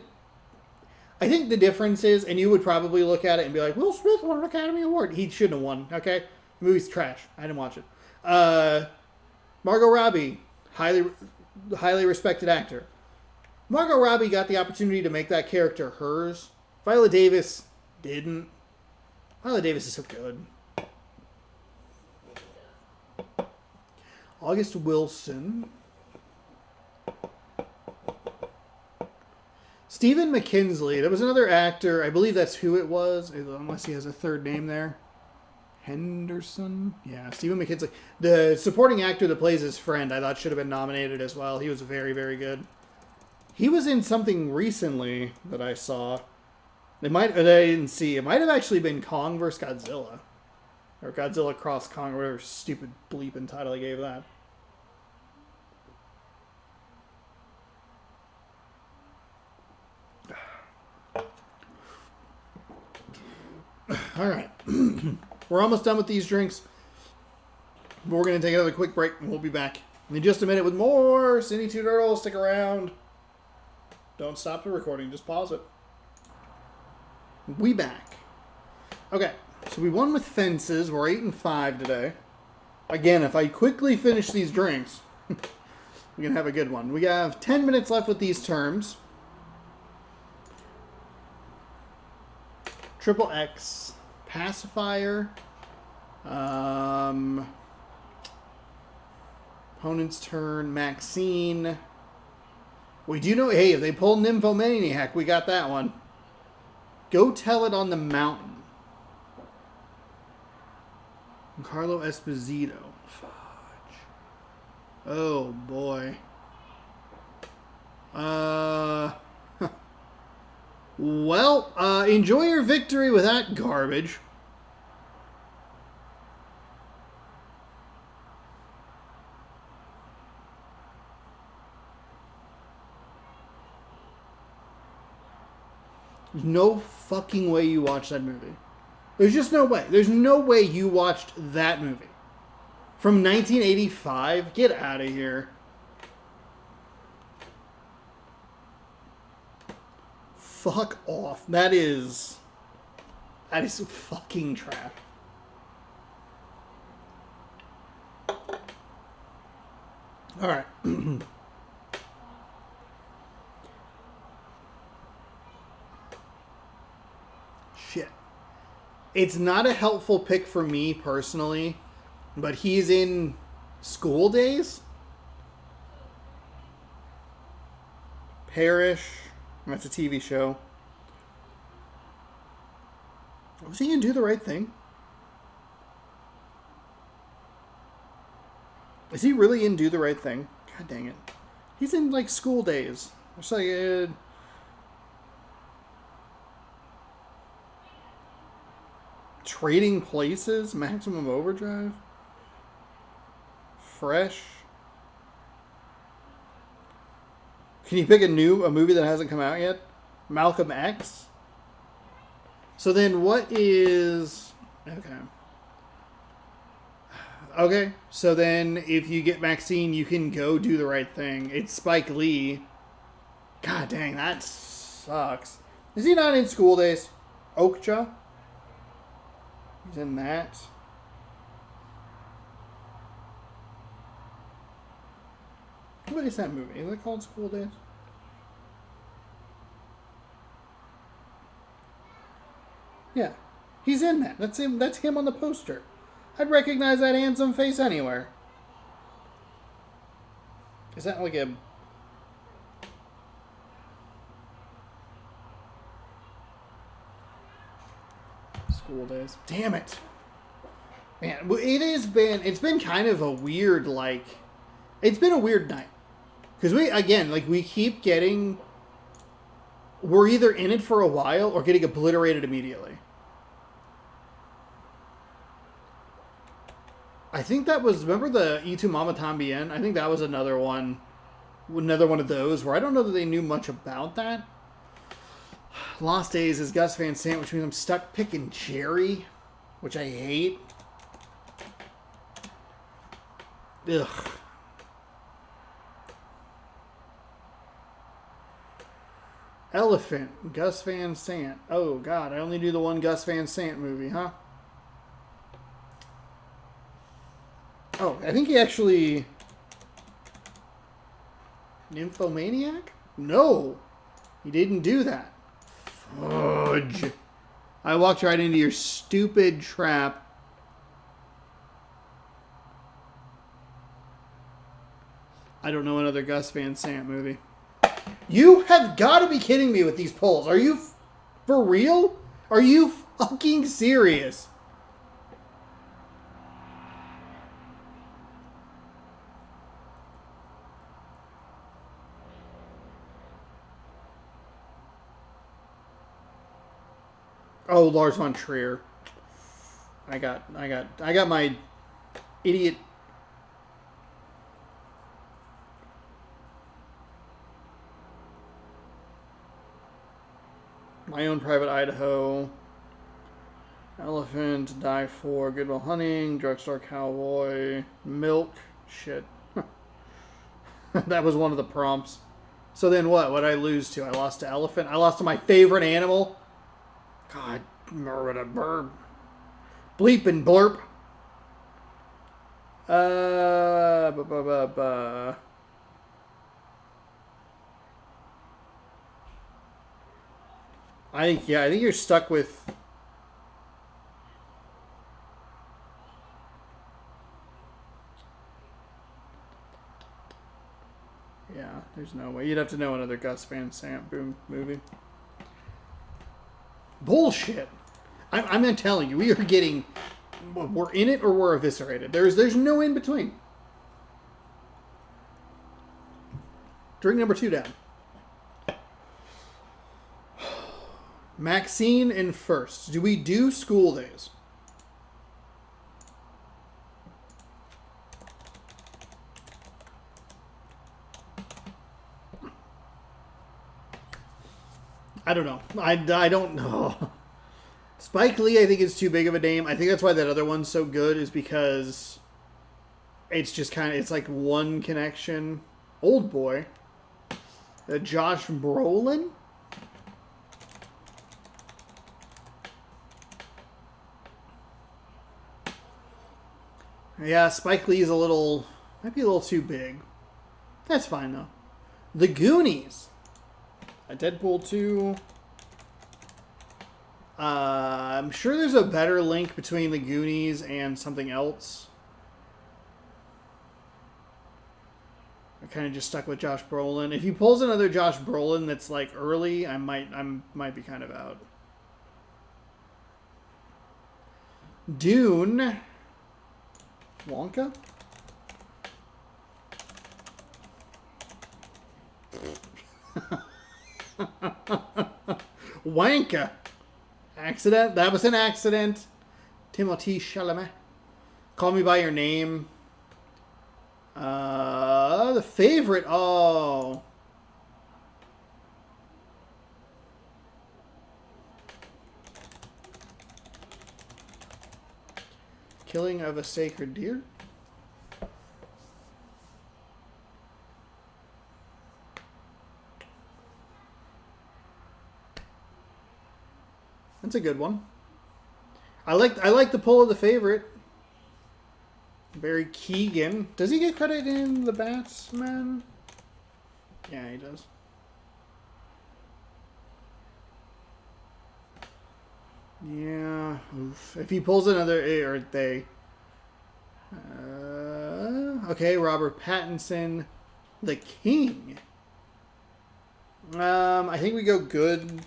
I think the difference is, and you would probably look at it and be like, Will Smith won an Academy Award. He shouldn't have won, okay? The movie's trash. I didn't watch it. Margot Robbie, highly respected actor. Margot Robbie got the opportunity to make that character hers. Viola Davis didn't. Viola Davis is so good. August Wilson. Stephen McKinsley. That was another actor. I believe that's who it was, unless he has a third name there. Henderson? Yeah, Stephen McKinsley. The supporting actor that plays his friend, I thought should have been nominated as well. He was very, very good. He was in something recently that I saw. That I didn't see. It might have actually been Kong vs. Godzilla. Or Godzilla Cross Kong, or whatever stupid bleeping title I gave that. All right. We're almost done with these drinks. But we're going to take another quick break, and we'll be back in just a minute with more Cine2Nerdle. Stick around. Don't stop the recording. Just pause it. We back. Okay. So we won with Fences. We're 8-5 today. Again, if I quickly finish these drinks, we're going to have a good one. We have 10 minutes left with these terms. Triple X. Pacifier. Opponent's turn. Maxine. We do know, hey, if they pull Nymphomaniac, we got that one. Go Tell It on the Mountain. Carlo Esposito. Fudge. Oh, boy. Well, enjoy your victory with that garbage. There's no fucking way you watched that movie. There's just no way. There's no way you watched that movie. From 1985? Get out of here. Fuck off. That is fucking trash. Alright. Shit. It's not a helpful pick for me personally, but he's in School Days. Parish. That's a TV show. Was he in Do the Right Thing? Is he really in Do the Right Thing? God dang it. He's in, like, School Days. It's like, Trading Places? Maximum Overdrive? Fresh? Can you pick a movie that hasn't come out yet? Malcolm X? So then what is... Okay, so then if you get Maxine, you can go Do the Right Thing. It's Spike Lee. God dang, that sucks. Is he not in School Days? Okja? He's in that. What is that movie? Is it called School Days? Yeah. He's in that. That's him. That's him on the poster. I'd recognize that handsome face anywhere. Is that like a... School Days? Damn it. Man, it's been kind of a weird, like... It's been a weird night. Because we keep getting... We're either in it for a while or getting obliterated immediately. I think that was... Remember the Y Tu Mama Tambien? I think that was another one of those where I don't know that they knew much about that. Lost Days is Gus Van Sant, which means I'm stuck picking Jerry, which I hate. Ugh. Elephant. Gus Van Sant. Oh, God. I only do the one Gus Van Sant movie, huh? Oh, I think he actually... Nymphomaniac? No. He didn't do that. Fudge. I walked right into your stupid trap. I don't know another Gus Van Sant movie. You have got to be kidding me with these polls. Are you for real? Are you fucking serious? Oh, Lars von Trier. I got my idiot. My Own Private Idaho. Elephant, Die For, Good Will Hunting, Drugstore Cowboy, Milk. Shit. That was one of the prompts. So then what? What did I lose to? I lost to Elephant. I lost to my favorite animal. God, what a burp. Bleep and blurp. I think you're stuck with. Yeah, there's no way. You'd have to know another Gus Van Sant movie. Bullshit. I'm telling you, we are getting. We're in it or we're eviscerated. There's no in between. Drink number 2 down. Maxine in first. Do we do School Days? I don't know. I don't know. Spike Lee, I think, is too big of a name. I think that's why that other one's so good, is because it's just kind of, it's like one connection. Old Boy. Josh Brolin? Yeah, Spike Lee's might be a little too big. That's fine, though. The Goonies. Deadpool 2. I'm sure there's a better link between The Goonies and something else. I kind of just stuck with Josh Brolin. If he pulls another Josh Brolin that's like early, I might be kind of out. Dune. Wonka? Wanka. Accident? That was an accident. Timothée Chalamet. Call Me By Your Name. The Favorite. Oh. Killing of a Sacred Deer. That's a good one. I like the pull of The Favorite. Barry Keoghan. Does he get credit in The Batsman? Yeah, he does. Yeah. Oof. If he pulls another, or they. Okay, Robert Pattinson, The King. I think we go Good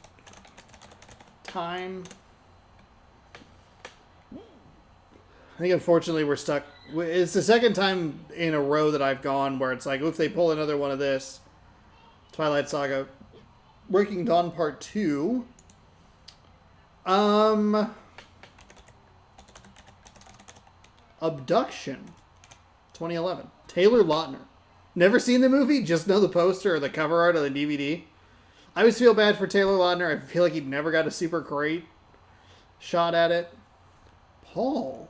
Time. I think unfortunately we're stuck. It's the second time in a row that I've gone where it's like, if they pull another one of this, Twilight Saga, Breaking Dawn Part 2. Abduction, 2011. Taylor Lautner. Never seen the movie, just know the poster or the cover art of the DVD. I always feel bad for Taylor Lautner. I feel like he never got a super great shot at it. Paul.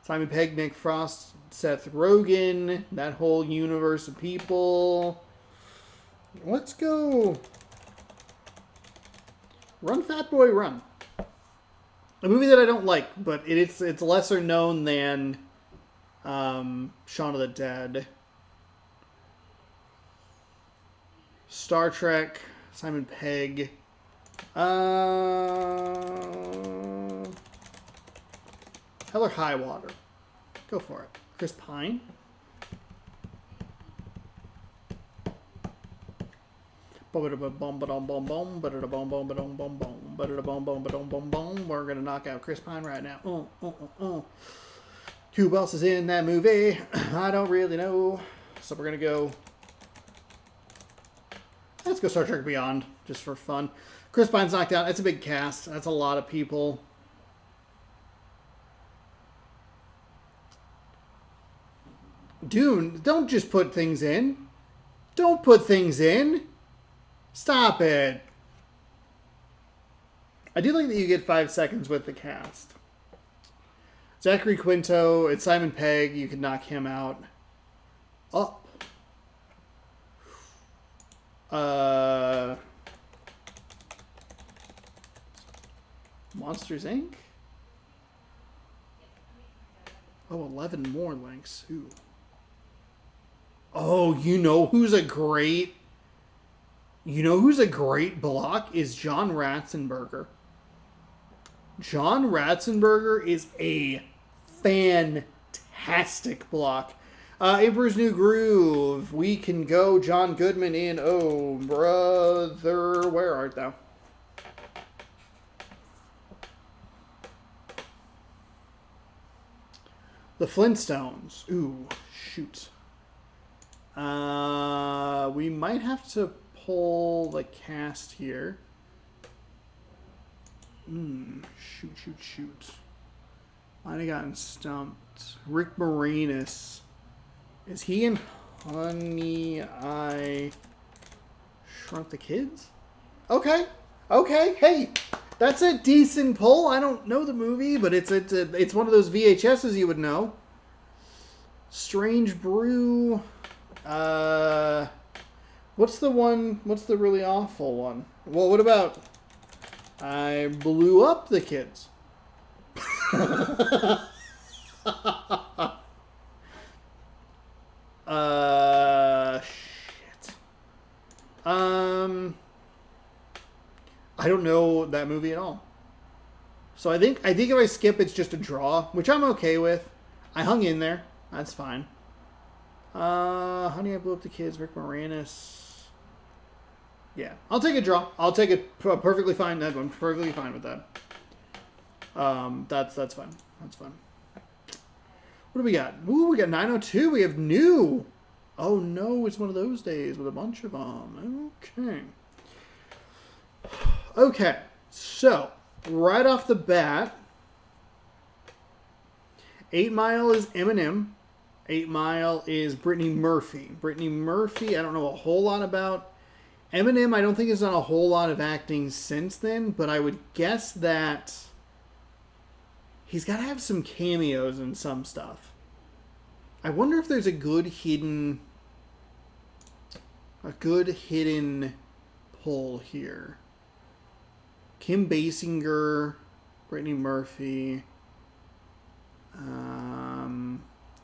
Simon Pegg, Nick Frost, Seth Rogen, that whole universe of people. Let's go. Run, Fat Boy, Run. A movie that I don't like, but it's lesser known than Shaun of the Dead. Star Trek, Simon Pegg. Hell or High Water. Go for it. Chris Pine. We're gonna knock out Chris Pine right now. Who else is in that movie? I don't really know. So we're gonna go. Let's go Star Trek Beyond, just for fun. Chris Pine's knocked out. That's a big cast. That's a lot of people. Dune, don't just put things in. Don't put things in. Stop it. I do like that you get 5 seconds with the cast. Zachary Quinto, it's Simon Pegg. You can knock him out. Up. Monsters, Inc.? Oh, 11 more links. Ooh. Oh, you know who's a great block is John Ratzenberger. John Ratzenberger is a fantastic block. Emperor's New Groove. We can go John Goodman in Oh Brother, Where Art Thou? The Flintstones. Ooh, shoot. We might have to pull the cast here. Shoot. Might have gotten stumped. Rick Moranis. Is he in Honey, I Shrunk the Kids? Okay. Hey, that's a decent pull. I don't know the movie, but it's one of those VHSs you would know. Strange Brew. What's the really awful one? Well, what about I Blew Up the Kids? Shit. I don't know that movie at all. So I think if I skip, it's just a draw, which I'm okay with. I hung in there. That's fine. Honey, I Blew Up the Kids, Rick Moranis. Yeah, I'll take a draw. I'll take it perfectly fine. I'm perfectly fine with that. That's fine. That's fine. What do we got? Ooh, we got 902. We have new. Oh no, it's one of those days with a bunch of them. Okay, so right off the bat, 8 Mile is Eminem. 8 Mile is Brittany Murphy. Brittany Murphy, I don't know a whole lot about. Eminem, I don't think has done a whole lot of acting since then, but I would guess that he's got to have some cameos in some stuff. I wonder if there's a good hidden pull here. Kim Basinger, Brittany Murphy.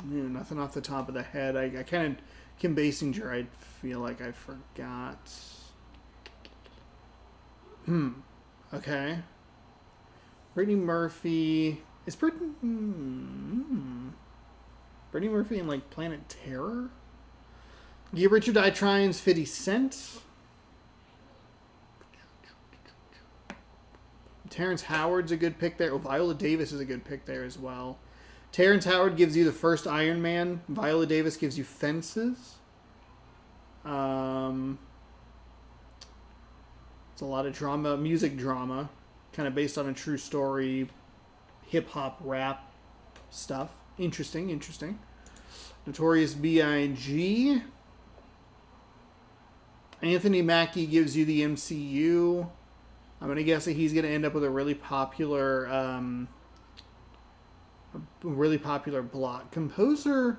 Nothing off the top of the head. I kind of Kim Basinger. I feel like I forgot. Okay. Brittany Murphy. Is Brittany Murphy in like Planet Terror? Give Richard I. Trying's 50 Cent. Terrence Howard's a good pick there. Oh, Viola Davis is a good pick there as well. Terrence Howard gives you the first Iron Man. Viola Davis gives you Fences. It's a lot of drama, music drama, kind of based on a true story, hip-hop, rap stuff. Interesting. Notorious B.I.G. Anthony Mackie gives you the MCU. I'm going to guess that he's going to end up with a really popular block. Composer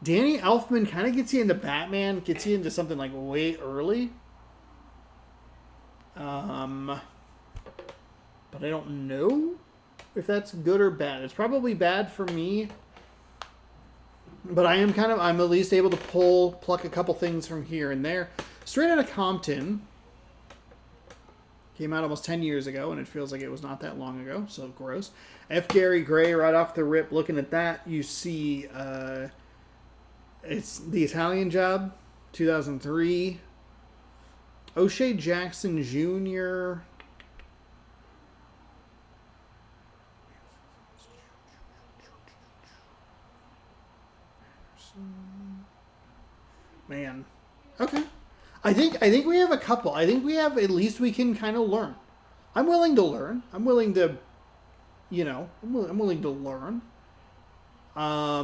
Danny Elfman kind of gets you into Batman, gets you into something like way early. but I don't know if that's good or bad. It's probably bad for me, but I'm at least able to pluck a couple things from here and there. Straight Outta Compton came out almost 10 years ago, and it feels like it was not that long ago, so gross. F. Gary Gray, right off the rip, looking at that, you see it's The Italian Job, 2003. O'Shea Jackson Jr. Man. Okay. I think we have a couple. I think we have, at least we can kind of learn. I'm willing to learn. I'm willing to, I'm willing to learn. How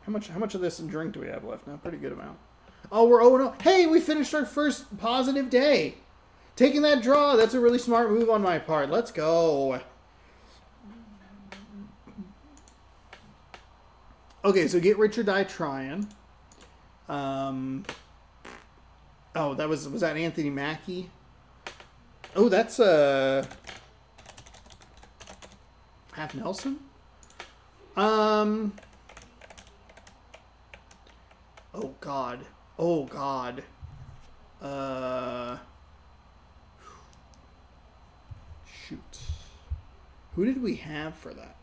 much of this drink do we have left now? Pretty good amount. Oh, no. Hey, we finished our first positive day. Taking that draw, that's a really smart move on my part. Let's go. Okay, so Get Rich or Die Trying. Oh, was that Anthony Mackie? Oh, that's Half Nelson? Oh God. Shoot. Who did we have for that?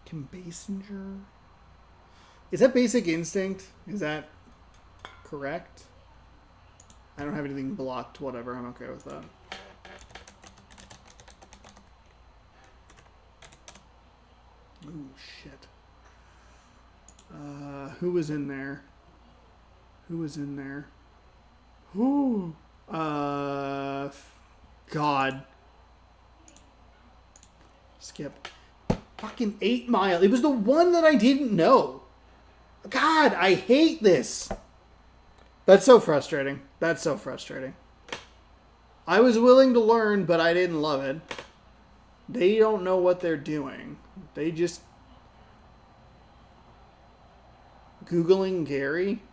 Kim Basinger? Is that Basic Instinct? Is that correct? I don't have anything blocked. Whatever. I'm okay with that. Ooh, shit. Who was in there? Ooh. God. Skip. Fucking 8 Mile. It was the one that I didn't know. God, I hate this. That's so frustrating. I was willing to learn, but I didn't love it. They don't know what they're doing. They just... Googling Gary?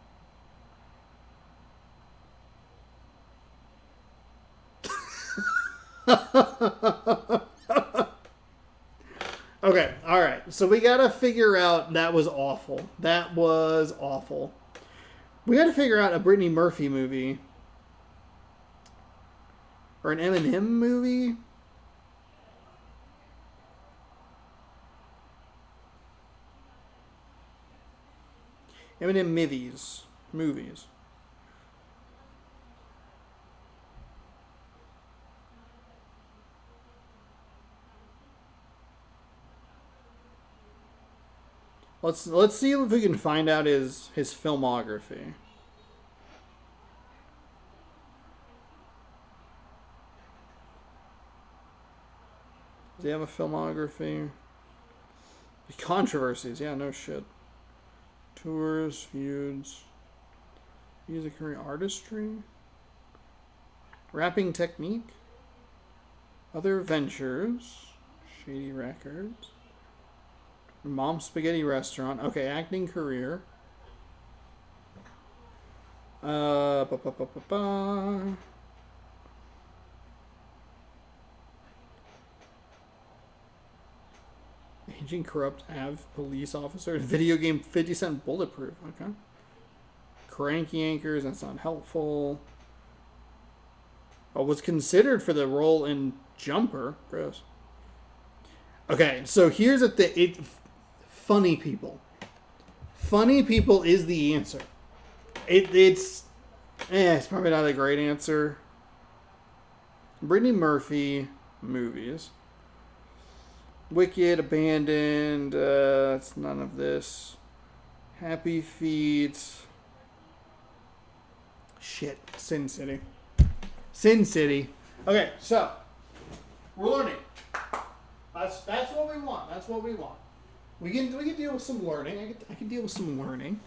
Okay, alright. So we gotta figure out... That was awful. We gotta figure out a Brittany Murphy movie. Or an Eminem movie. Eminem movies. Let's see if we can find out his filmography. Does he have a filmography? Controversies, yeah, no shit. Tours, feuds, music career, artistry, rapping technique, other ventures, shady records, Mom's Spaghetti Restaurant. Okay, acting career. Aging corrupt police officer. Video game 50 Cent Bulletproof. Okay. Cranky Anchors. That's not helpful. Oh, was considered for the role in Jumper. Gross. Okay, so here's the thing. Funny people. Funny people is the answer. It's probably not a great answer. Brittany Murphy movies. Wicked, Abandoned, that's none of this. Happy Feet. Shit, Sin City. Okay, so we're learning. That's what we want. We can deal with some learning. I can deal with some learning.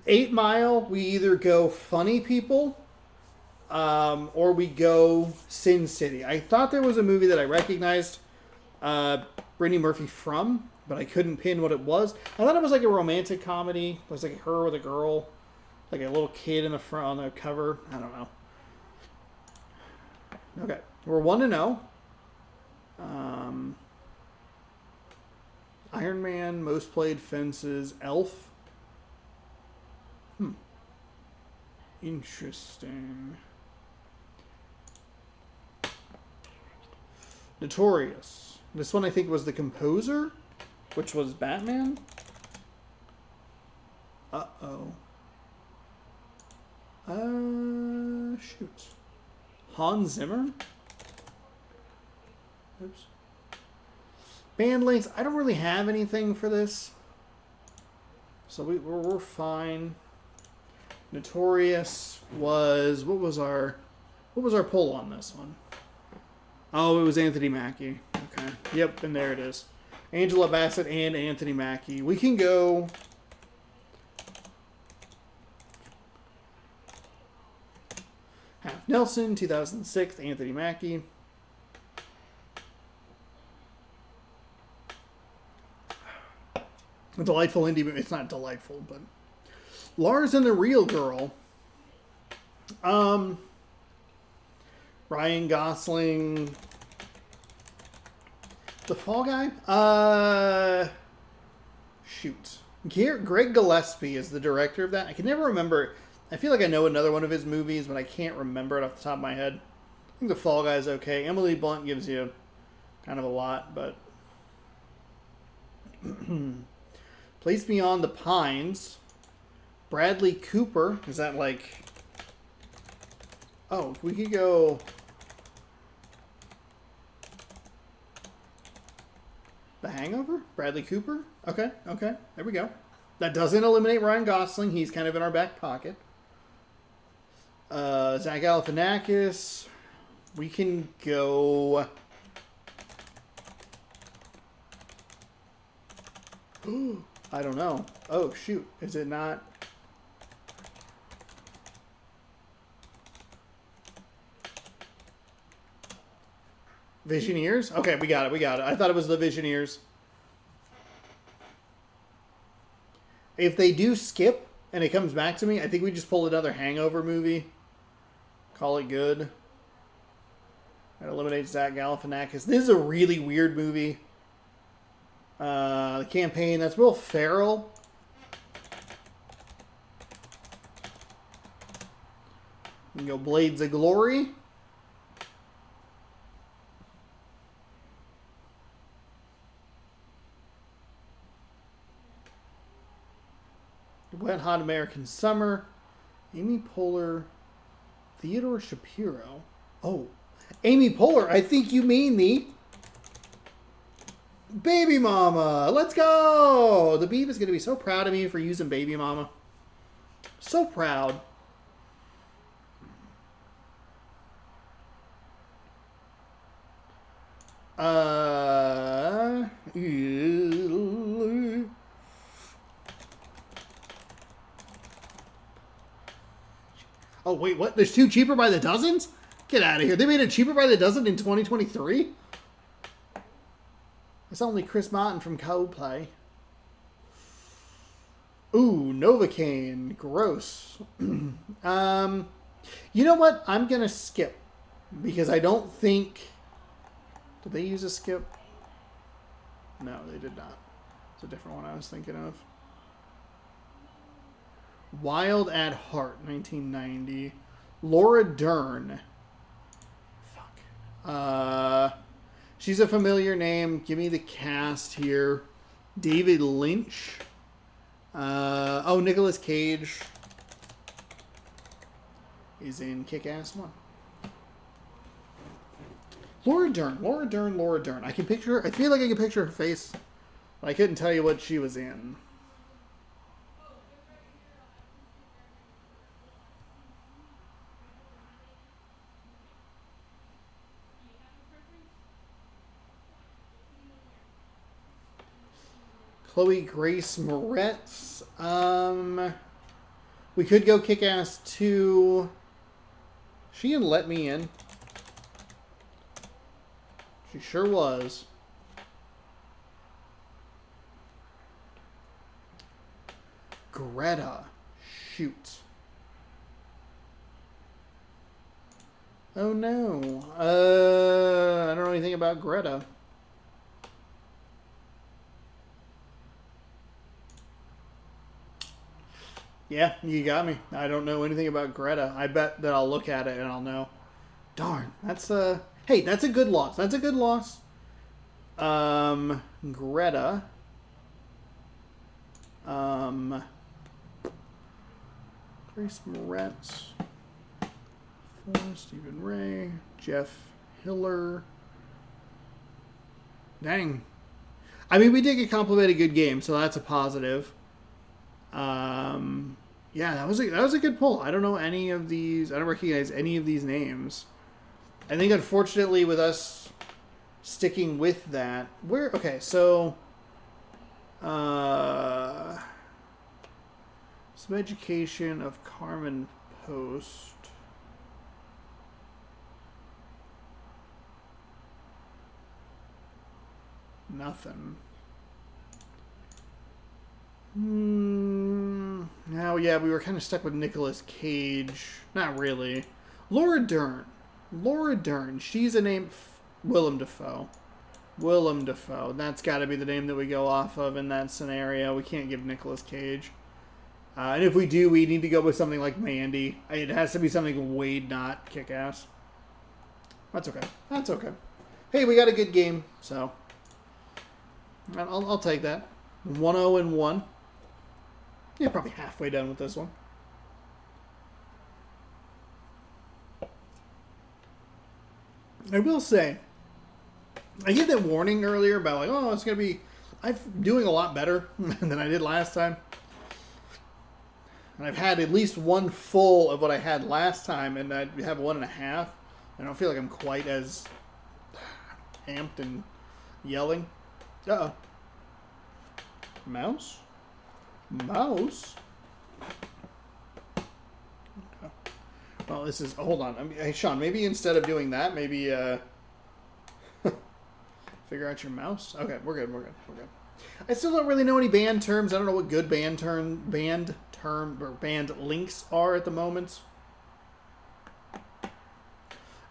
8 Mile, we either go funny people, or we go Sin City. I thought there was a movie that I recognized Brittany Murphy from, but I couldn't pin what it was. I thought it was like a romantic comedy. It was like her with a girl, like a little kid in the front on the cover. I don't know. Okay, we're 1-0. Iron Man, most played fences, Elf. Interesting. Notorious. This one I think was the composer, which was Batman. Uh-oh. Shoot. Hans Zimmer? Oops. Band links. I don't really have anything for this. So we're fine. Notorious was... What was our poll on this one? Oh, it was Anthony Mackie. Okay. Yep, and there it is. Angela Bassett and Anthony Mackie. We can go... Half Nelson, 2006, Anthony Mackie. A delightful indie movie. It's not delightful, but... Lars and the Real Girl. Ryan Gosling. The Fall Guy? Shoot. Greg Gillespie is the director of that. I can never remember. I feel like I know another one of his movies, but I can't remember it off the top of my head. I think The Fall Guy is okay. Emily Blunt gives you kind of a lot, but... Place Beyond the Pines. Bradley Cooper. Is that like... Oh, we could go... The Hangover? Bradley Cooper? Okay, okay. There we go. That doesn't eliminate Ryan Gosling. He's kind of in our back pocket. Zach Galifianakis. We can go... I don't know. Oh, shoot. Is it not... Visioneers? Okay, we got it. We got it. I thought it was the Visioneers. If they do skip and it comes back to me, I think we just pull another Hangover movie. Call it good. That eliminates Zach Galifianakis. This is a really weird movie. The Campaign, that's Will Ferrell. You can go Blades of Glory. Wet Hot American Summer. Amy Poehler. Theodore Shapiro. Oh, Amy Poehler. I think you mean the Baby Mama. Let's go. The Beeb is going to be so proud of me for using Baby Mama. So proud. Oh, wait, what? There's two cheaper by the dozens? Get out of here. They made it cheaper by the dozen in 2023? It's only Chris Martin from Coldplay. Ooh, Novocaine. Gross. You know what? I'm going to skip. Because I don't think... Did they use a skip? No, they did not. It's a different one I was thinking of. Wild at Heart, 1990. Laura Dern. Fuck. She's a familiar name. Give me the cast here. David Lynch. Oh, Nicolas Cage is in Kick-Ass 1. Laura Dern. Laura Dern, Laura Dern. I can picture her. I feel like I can picture her face, but I couldn't tell you what she was in. Chloe Grace Moretz. We could go Kick-Ass 2. She in Let Me In. She sure was. Greta. Shoot. Oh no. I don't know anything about Greta. Yeah, you got me. I don't know anything about Greta. I bet that I'll look at it and I'll know. Darn. That's hey, that's a good loss. That's a good loss. Greta. Grace Moretz. Stephen Ray. Jeff Hiller. Dang. I mean, we did get complimented a good game, so that's a positive. Yeah, that was a good pull. I don't know any of these. I don't recognize any of these names. I think, unfortunately, with us sticking with that, okay. So, some education of Carmen Post. Nothing. Now, yeah, we were kind of stuck with Nicolas Cage. Not really. Laura Dern. Laura Dern. She's a name. Willem Dafoe. Willem Dafoe. That's got to be the name that we go off of in that scenario. We can't give Nicolas Cage. And if we do, we need to go with something like Mandy. It has to be something way not Kick-Ass. That's okay. That's okay. Hey, we got a good game, so I'll take that. 1-0-1. Yeah, probably halfway done with this one. I will say, I gave that warning earlier about like, oh, it's going to be, I'm doing a lot better than I did last time. And I've had at least one full of what I had last time, and I have 1.5. I don't feel like I'm quite as amped and yelling. Uh-oh. Mouse? Mouse? Okay. Well, this is... Hold on. Hey, Sean, maybe instead of doing that, maybe... figure out your mouse? Okay, we're good. We're good. We're good. I still don't really know any band terms. I don't know what good band links are at the moment.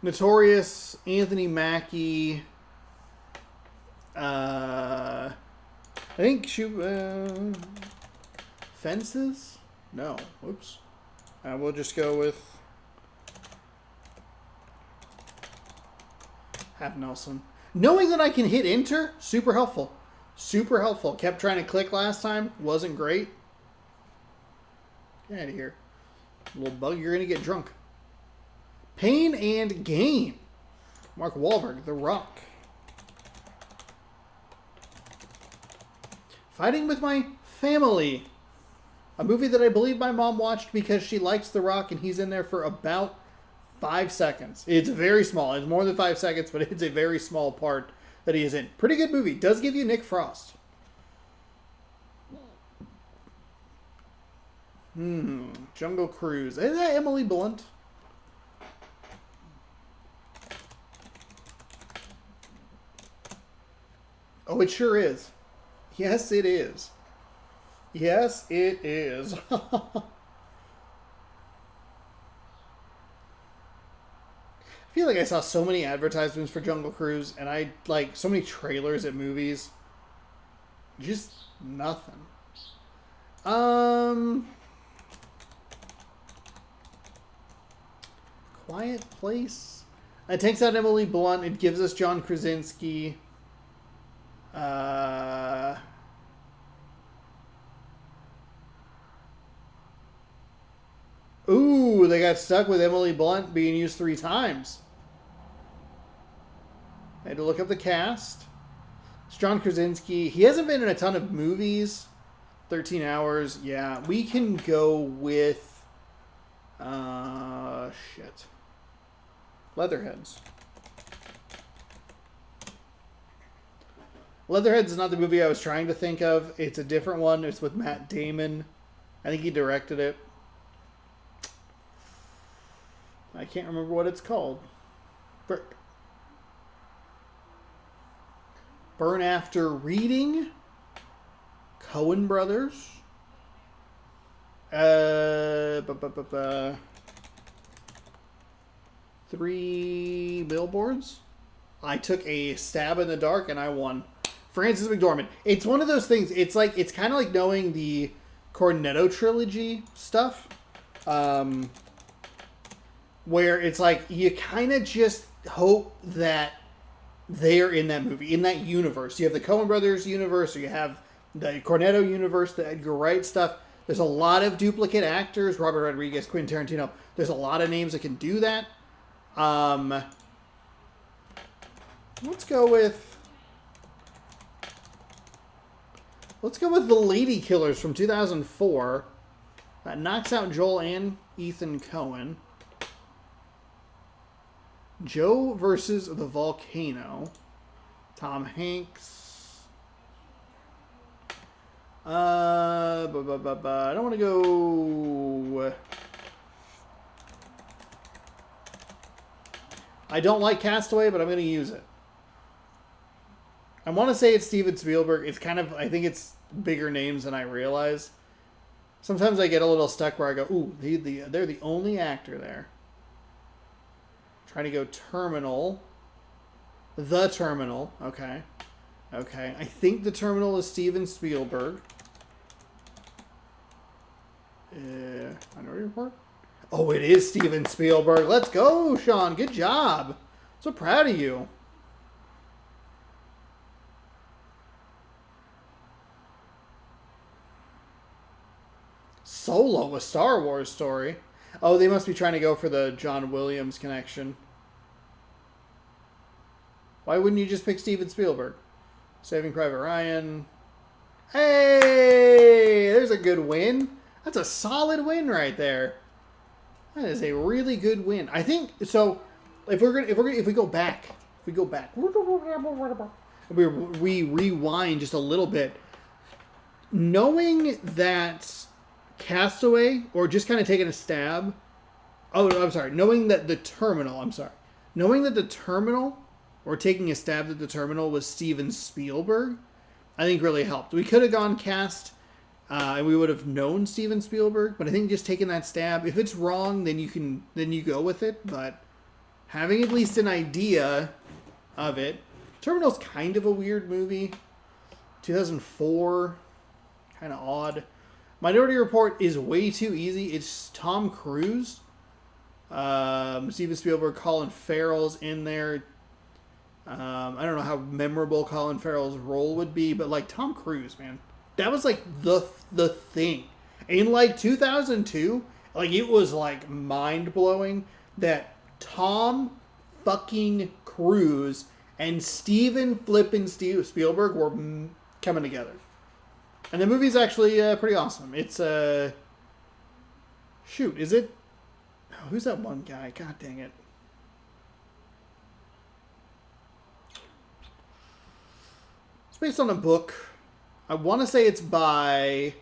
Notorious, Anthony Mackie... I think Fences? No. Oops. We'll just go with Half Nelson. Knowing that I can hit enter, super helpful. Super helpful. Kept trying to click last time. Wasn't great. Get out of here. Little bug, you're going to get drunk. Pain and Gain. Mark Wahlberg, The Rock. Fighting with My Family. A movie that I believe my mom watched because she likes The Rock and he's in there for about 5 seconds. It's very small. It's more than 5 seconds, but it's a very small part that he is in. Pretty good movie. Does give you Nick Frost. Jungle Cruise. Is that Emily Blunt? Oh, it sure is. Yes, it is. Yes, it is. I feel like I saw so many advertisements for Jungle Cruise, and I like so many trailers at movies. Just nothing. Quiet Place. It takes out Emily Blunt. It gives us John Krasinski. Ooh, they got stuck with Emily Blunt being used 3 times. I had to look up the cast. It's John Krasinski. He hasn't been in a ton of movies. 13 Hours. Yeah, we can go with... shit. Leatherheads. Leatherheads is not the movie I was trying to think of. It's a different one. It's with Matt Damon. I think he directed it. I can't remember what it's called. Burn After Reading. Coen Brothers. Bu- bu- bu- bu- 3 billboards. I took a stab in the dark and I won. Frances McDormand. It's one of those things. It's kind of like knowing the Cornetto trilogy stuff, where it's like you kind of just hope that they're in that movie, in that universe. You have the Coen Brothers universe, or you have the Cornetto universe, the Edgar Wright stuff. There's a lot of duplicate actors. Robert Rodriguez, Quentin Tarantino. There's a lot of names that can do that. Let's go with The Lady Killers from 2004. That knocks out Joel and Ethan Coen. Joe versus the Volcano. Tom Hanks. I don't want to go. I don't like Castaway, but I'm going to use it. I want to say it's Steven Spielberg. It's kind of, I think it's bigger names than I realize. Sometimes I get a little stuck where I go, ooh, they're the only actor there. Trying to go Terminal. The Terminal. Okay. Okay. I think The Terminal is Steven Spielberg. Minority Report? Oh, it is Steven Spielberg. Let's go, Sean. Good job. So proud of you. Solo, a Star Wars story. Oh, they must be trying to go for the John Williams connection. Why wouldn't you just pick Steven Spielberg? Saving Private Ryan. Hey, there's a good win. That's a solid win right there. That is a really good win. I think so. If we go back, we rewind just a little bit, knowing that Castaway, or just kind of taking a stab. Oh, I'm sorry. Knowing that The Terminal, or taking a stab at The Terminal was Steven Spielberg, I think really helped. We could have gone cast, and we would have known Steven Spielberg, but I think just taking that stab, if it's wrong, then you go with it. But having at least an idea of it, Terminal's kind of a weird movie. 2004, kind of odd. Minority Report is way too easy. It's Tom Cruise. Steven Spielberg, Colin Farrell's in there. I don't know how memorable Colin Farrell's role would be, but like Tom Cruise, man. That was like the thing. In like 2002, like it was like mind-blowing that Tom fucking Cruise and Steven flippin' Spielberg were coming together. And the movie's actually pretty awesome. It's, shoot, is it? Oh, who's that one guy? God dang it. It's based on a book. I want to say it's by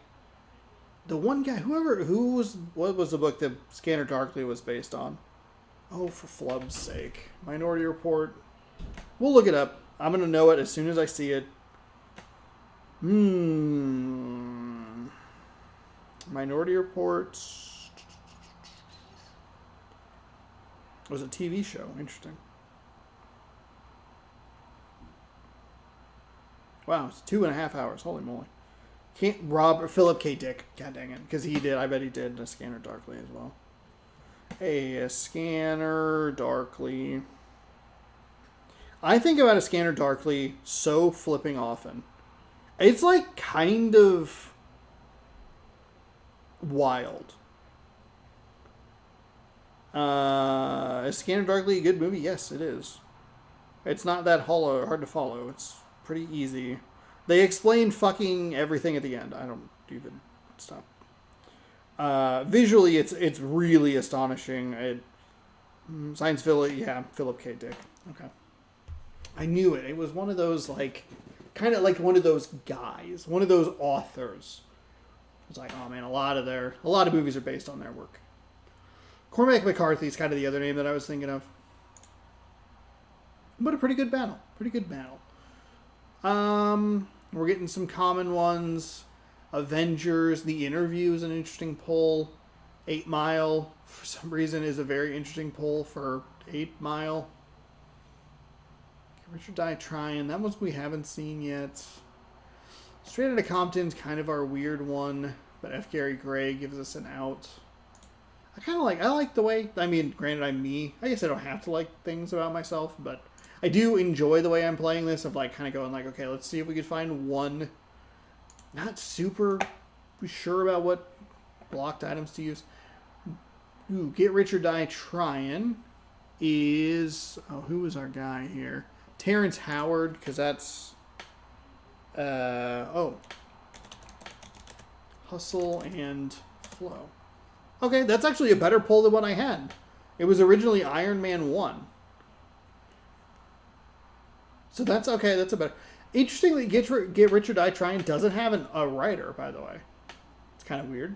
the one guy, what was the book that Scanner Darkly was based on? Oh, for flub's sake. Minority Report. We'll look it up. I'm going to know it as soon as I see it. Minority Report was a TV show. Interesting. Wow, it's 2.5 hours. Holy moly! Philip K. Dick. God dang it, because he did. I bet he did a Scanner Darkly as well. A Scanner Darkly. I think about a Scanner Darkly so flipping often. It's like kind of wild. Is Scanner Darkly a good movie? Yes, it is. It's not that hard to follow. It's pretty easy. They explain fucking everything at the end. I don't even stop. Visually, it's really astonishing. Science Philly, yeah, Philip K. Dick. Okay, I knew it. It was one of those like. Kind of like one of those guys, one of those authors. It's like, oh man, a lot of movies are based on their work. Cormac McCarthy is kind of the other name that I was thinking of. But a pretty good battle. We're getting some common ones. Avengers, The Interview is an interesting pull. 8 Mile, for some reason, is a very interesting pull for 8 Mile. Richard Die Trying, that one's we haven't seen yet. Straight Outta Compton's kind of our weird one, but F. Gary Gray gives us an out. I like the way, I mean, granted I'm me. I guess I don't have to like things about myself, but I do enjoy the way I'm playing this, of like kind of going like, okay, let's see if we can find one. Not super sure about what blocked items to use. Ooh, Get Rich or Die Trying is, oh, who is our guy here? Terrence Howard, because that's, Hustle and Flow. Okay, that's actually a better pull than what I had. It was originally Iron Man 1. So that's okay, that's a better. Interestingly, Get Rich or Die Trying doesn't have a writer, by the way. It's kind of weird.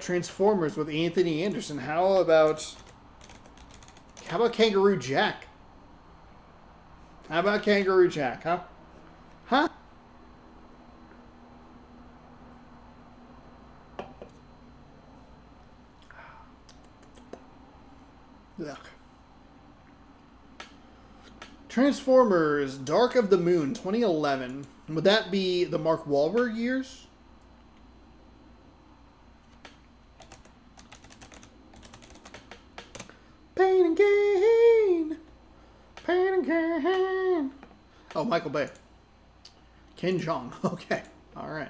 Transformers with Anthony Anderson. How about Kangaroo Jack? How about Kangaroo Jack, huh? Huh? Ugh. Transformers Dark of the Moon 2011. Would that be the Mark Wahlberg years? Pain and Gain. Pain and Gain. Oh, Michael Bay. Ken Jeong. Okay. All right.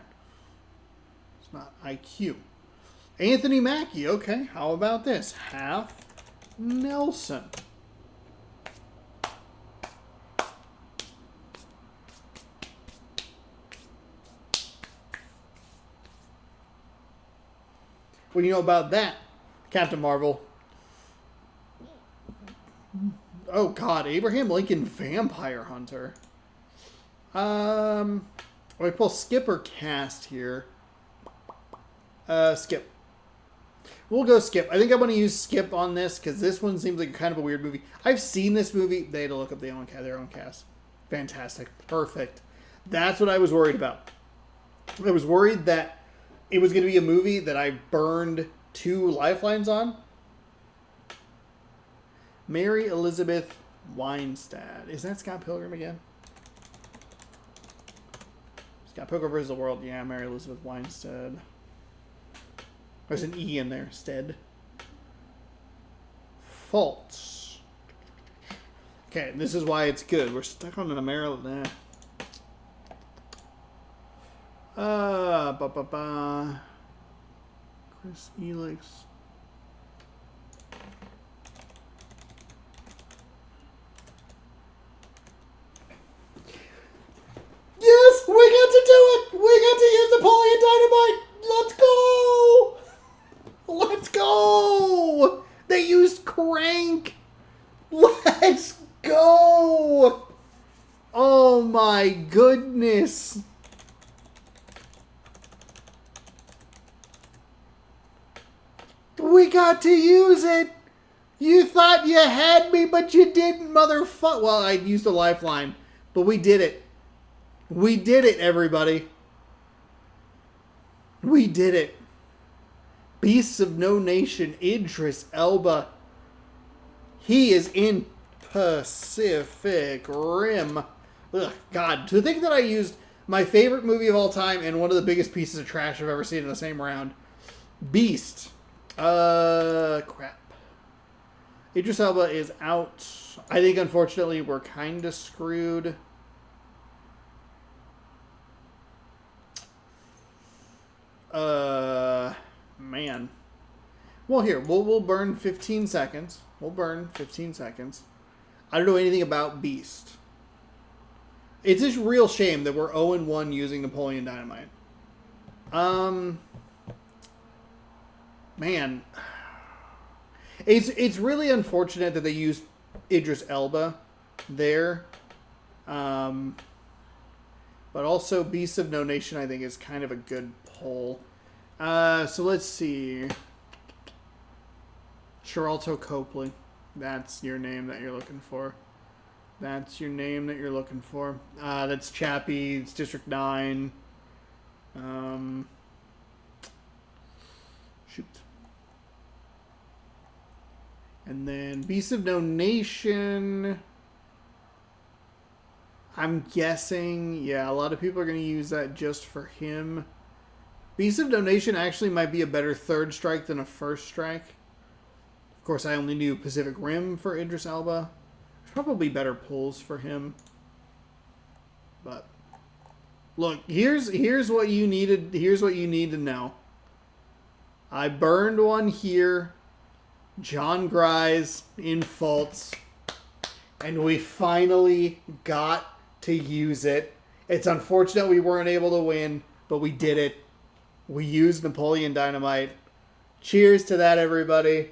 It's not IQ. Anthony Mackie. Okay. How about this? Half Nelson. What do you know about that, Captain Marvel? Oh, God. Abraham Lincoln Vampire Hunter. We pull skip or cast here. Skip. We'll go skip. I think I want to use skip on this because this one seems like kind of a weird movie. I've seen this movie. They had to look up their own cast. Fantastic. Perfect. That's what I was worried about. I was worried that it was going to be a movie that I burned 2 lifelines on. Mary Elizabeth Winstead. Is that Scott Pilgrim again? Scott Pilgrim vs. the World. Yeah, Mary Elizabeth Winstead. There's an E in there. Stead. False. Okay, this is why it's good. We're stuck on an Maryland. Chris Elix. Yes, we got to do it. We got to use Napoleon Dynamite. Let's go. Let's go. They used Crank. Let's go. Oh my goodness. We got to use it. You thought you had me, but you didn't, motherfucker. Well, I used a lifeline, but we did it. We did it, everybody. We did it. Beasts of No Nation, Idris Elba. He is in Pacific Rim. Ugh, God. To think that I used my favorite movie of all time and one of the biggest pieces of trash I've ever seen in the same round. Beast. Crap. Idris Elba is out. I think, unfortunately, we're kind of screwed. Man. Well, here, we'll burn 15 seconds. We'll burn 15 seconds. I don't know anything about Beast. It's a real shame that we're 0-1 using Napoleon Dynamite. Man. It's really unfortunate that they used Idris Elba there. But also Beasts of No Nation, I think, is kind of a good pull. So let's see. Charlton Copley. That's your name that you're looking for. That's your name that you're looking for. That's Chappie. It's District 9. Shoot. And then Beast of No Nation. I'm guessing, yeah, a lot of people are going to use that just for him. Beast of Donation actually might be a better third strike than a first strike. Of course, I only knew Pacific Rim for Idris Elba. There's probably better pulls for him. But look, here's what you needed. Here's what you need to know. I burned one here. John Grise in faults. And we finally got to use it. It's unfortunate we weren't able to win, but we did it. We used Napoleon Dynamite. Cheers to that, everybody.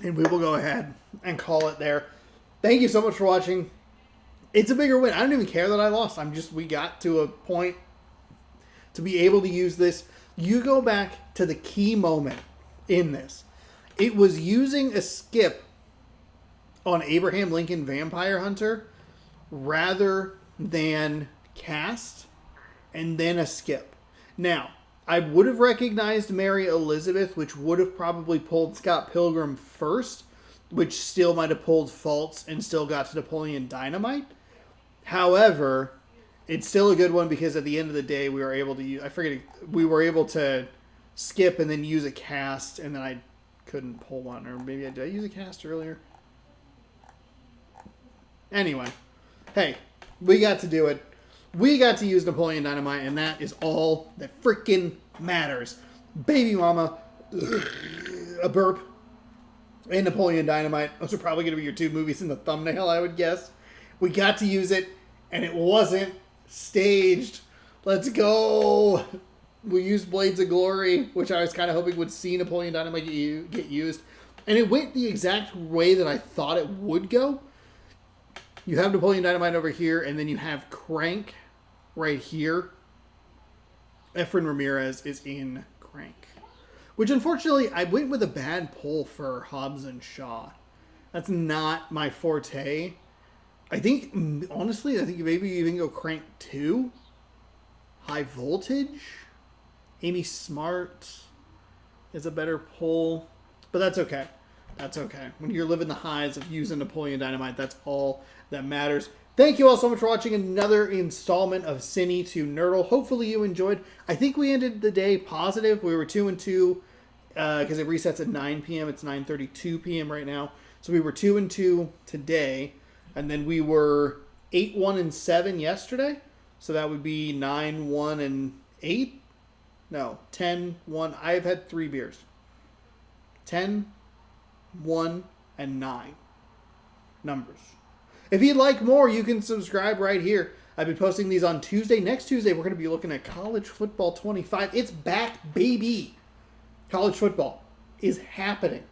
And we will go ahead and call it there. Thank you so much for watching. It's a bigger win. I don't even care that I lost. We got to a point to be able to use this. You go back to the key moment in this. It was using a skip on Abraham Lincoln Vampire Hunter rather than cast and then a skip. Now, I would have recognized Mary Elizabeth, which would have probably pulled Scott Pilgrim first, which still might have pulled faults and still got to Napoleon Dynamite. However, it's still a good one because at the end of the day, we were able to use, we were able to skip and then use a cast, and then I couldn't pull one. Or maybe did I use a cast earlier? Anyway, hey, we got to do it. We got to use Napoleon Dynamite, and that is all that freaking matters. Baby Mama, a burp, and Napoleon Dynamite. Those are probably going to be your two movies in the thumbnail, I would guess. We got to use it, and it wasn't staged. Let's go. We used Blades of Glory, which I was kind of hoping would see Napoleon Dynamite get used. And it went the exact way that I thought it would go. You have Napoleon Dynamite over here, and then you have Crank right here. Efren Ramirez is in Crank. Which, unfortunately, I went with a bad pull for Hobbs and Shaw. That's not my forte. I think, honestly, maybe you even go Crank 2. High Voltage. Amy Smart is a better pull. But that's okay. That's okay. When you're living the highs of using Napoleon Dynamite, that's all that matters. Thank you all so much for watching another installment of Cine2Nerdle. Hopefully you enjoyed. I think we ended the day positive. We were 2-2 because it resets at 9 p.m. It's 9:32 p.m. right now. So we were 2-2 today. And then we were 8-1-7 yesterday. So that would be 9-1-8. No, 10-1. I've had 3 beers. 10, 1, and 9. Numbers. If you'd like more, you can subscribe right here. I've been posting these on Tuesday. Next Tuesday, we're going to be looking at College Football 25. It's back, baby. College football is happening.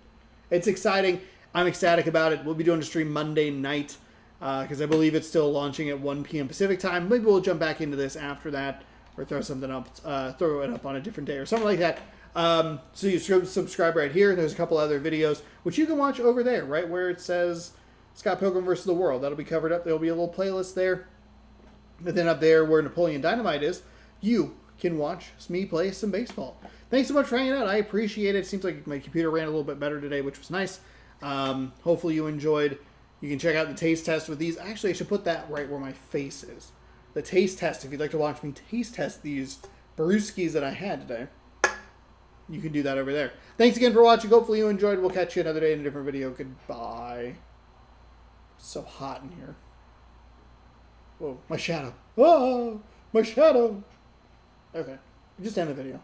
It's exciting. I'm ecstatic about it. We'll be doing a stream Monday night because I believe it's still launching at 1 p.m. Pacific time. Maybe we'll jump back into this after that or throw something up, throw it up on a different day or something like that. So you subscribe right here. There's a couple other videos, which you can watch over there, right where it says Scott Pilgrim vs. the World. That'll be covered up. There'll be a little playlist there. And then up there where Napoleon Dynamite is, you can watch me play some baseball. Thanks so much for hanging out. I appreciate it. Seems like my computer ran a little bit better today, which was nice. Hopefully you enjoyed. You can check out the taste test with these. Actually, I should put that right where my face is. The taste test, if you'd like to watch me taste test these brewskis that I had today, you can do that over there. Thanks again for watching. Hopefully you enjoyed. We'll catch you another day in a different video. Goodbye. It's so hot in here. Whoa, my shadow. Oh, my shadow. Okay, just end the video.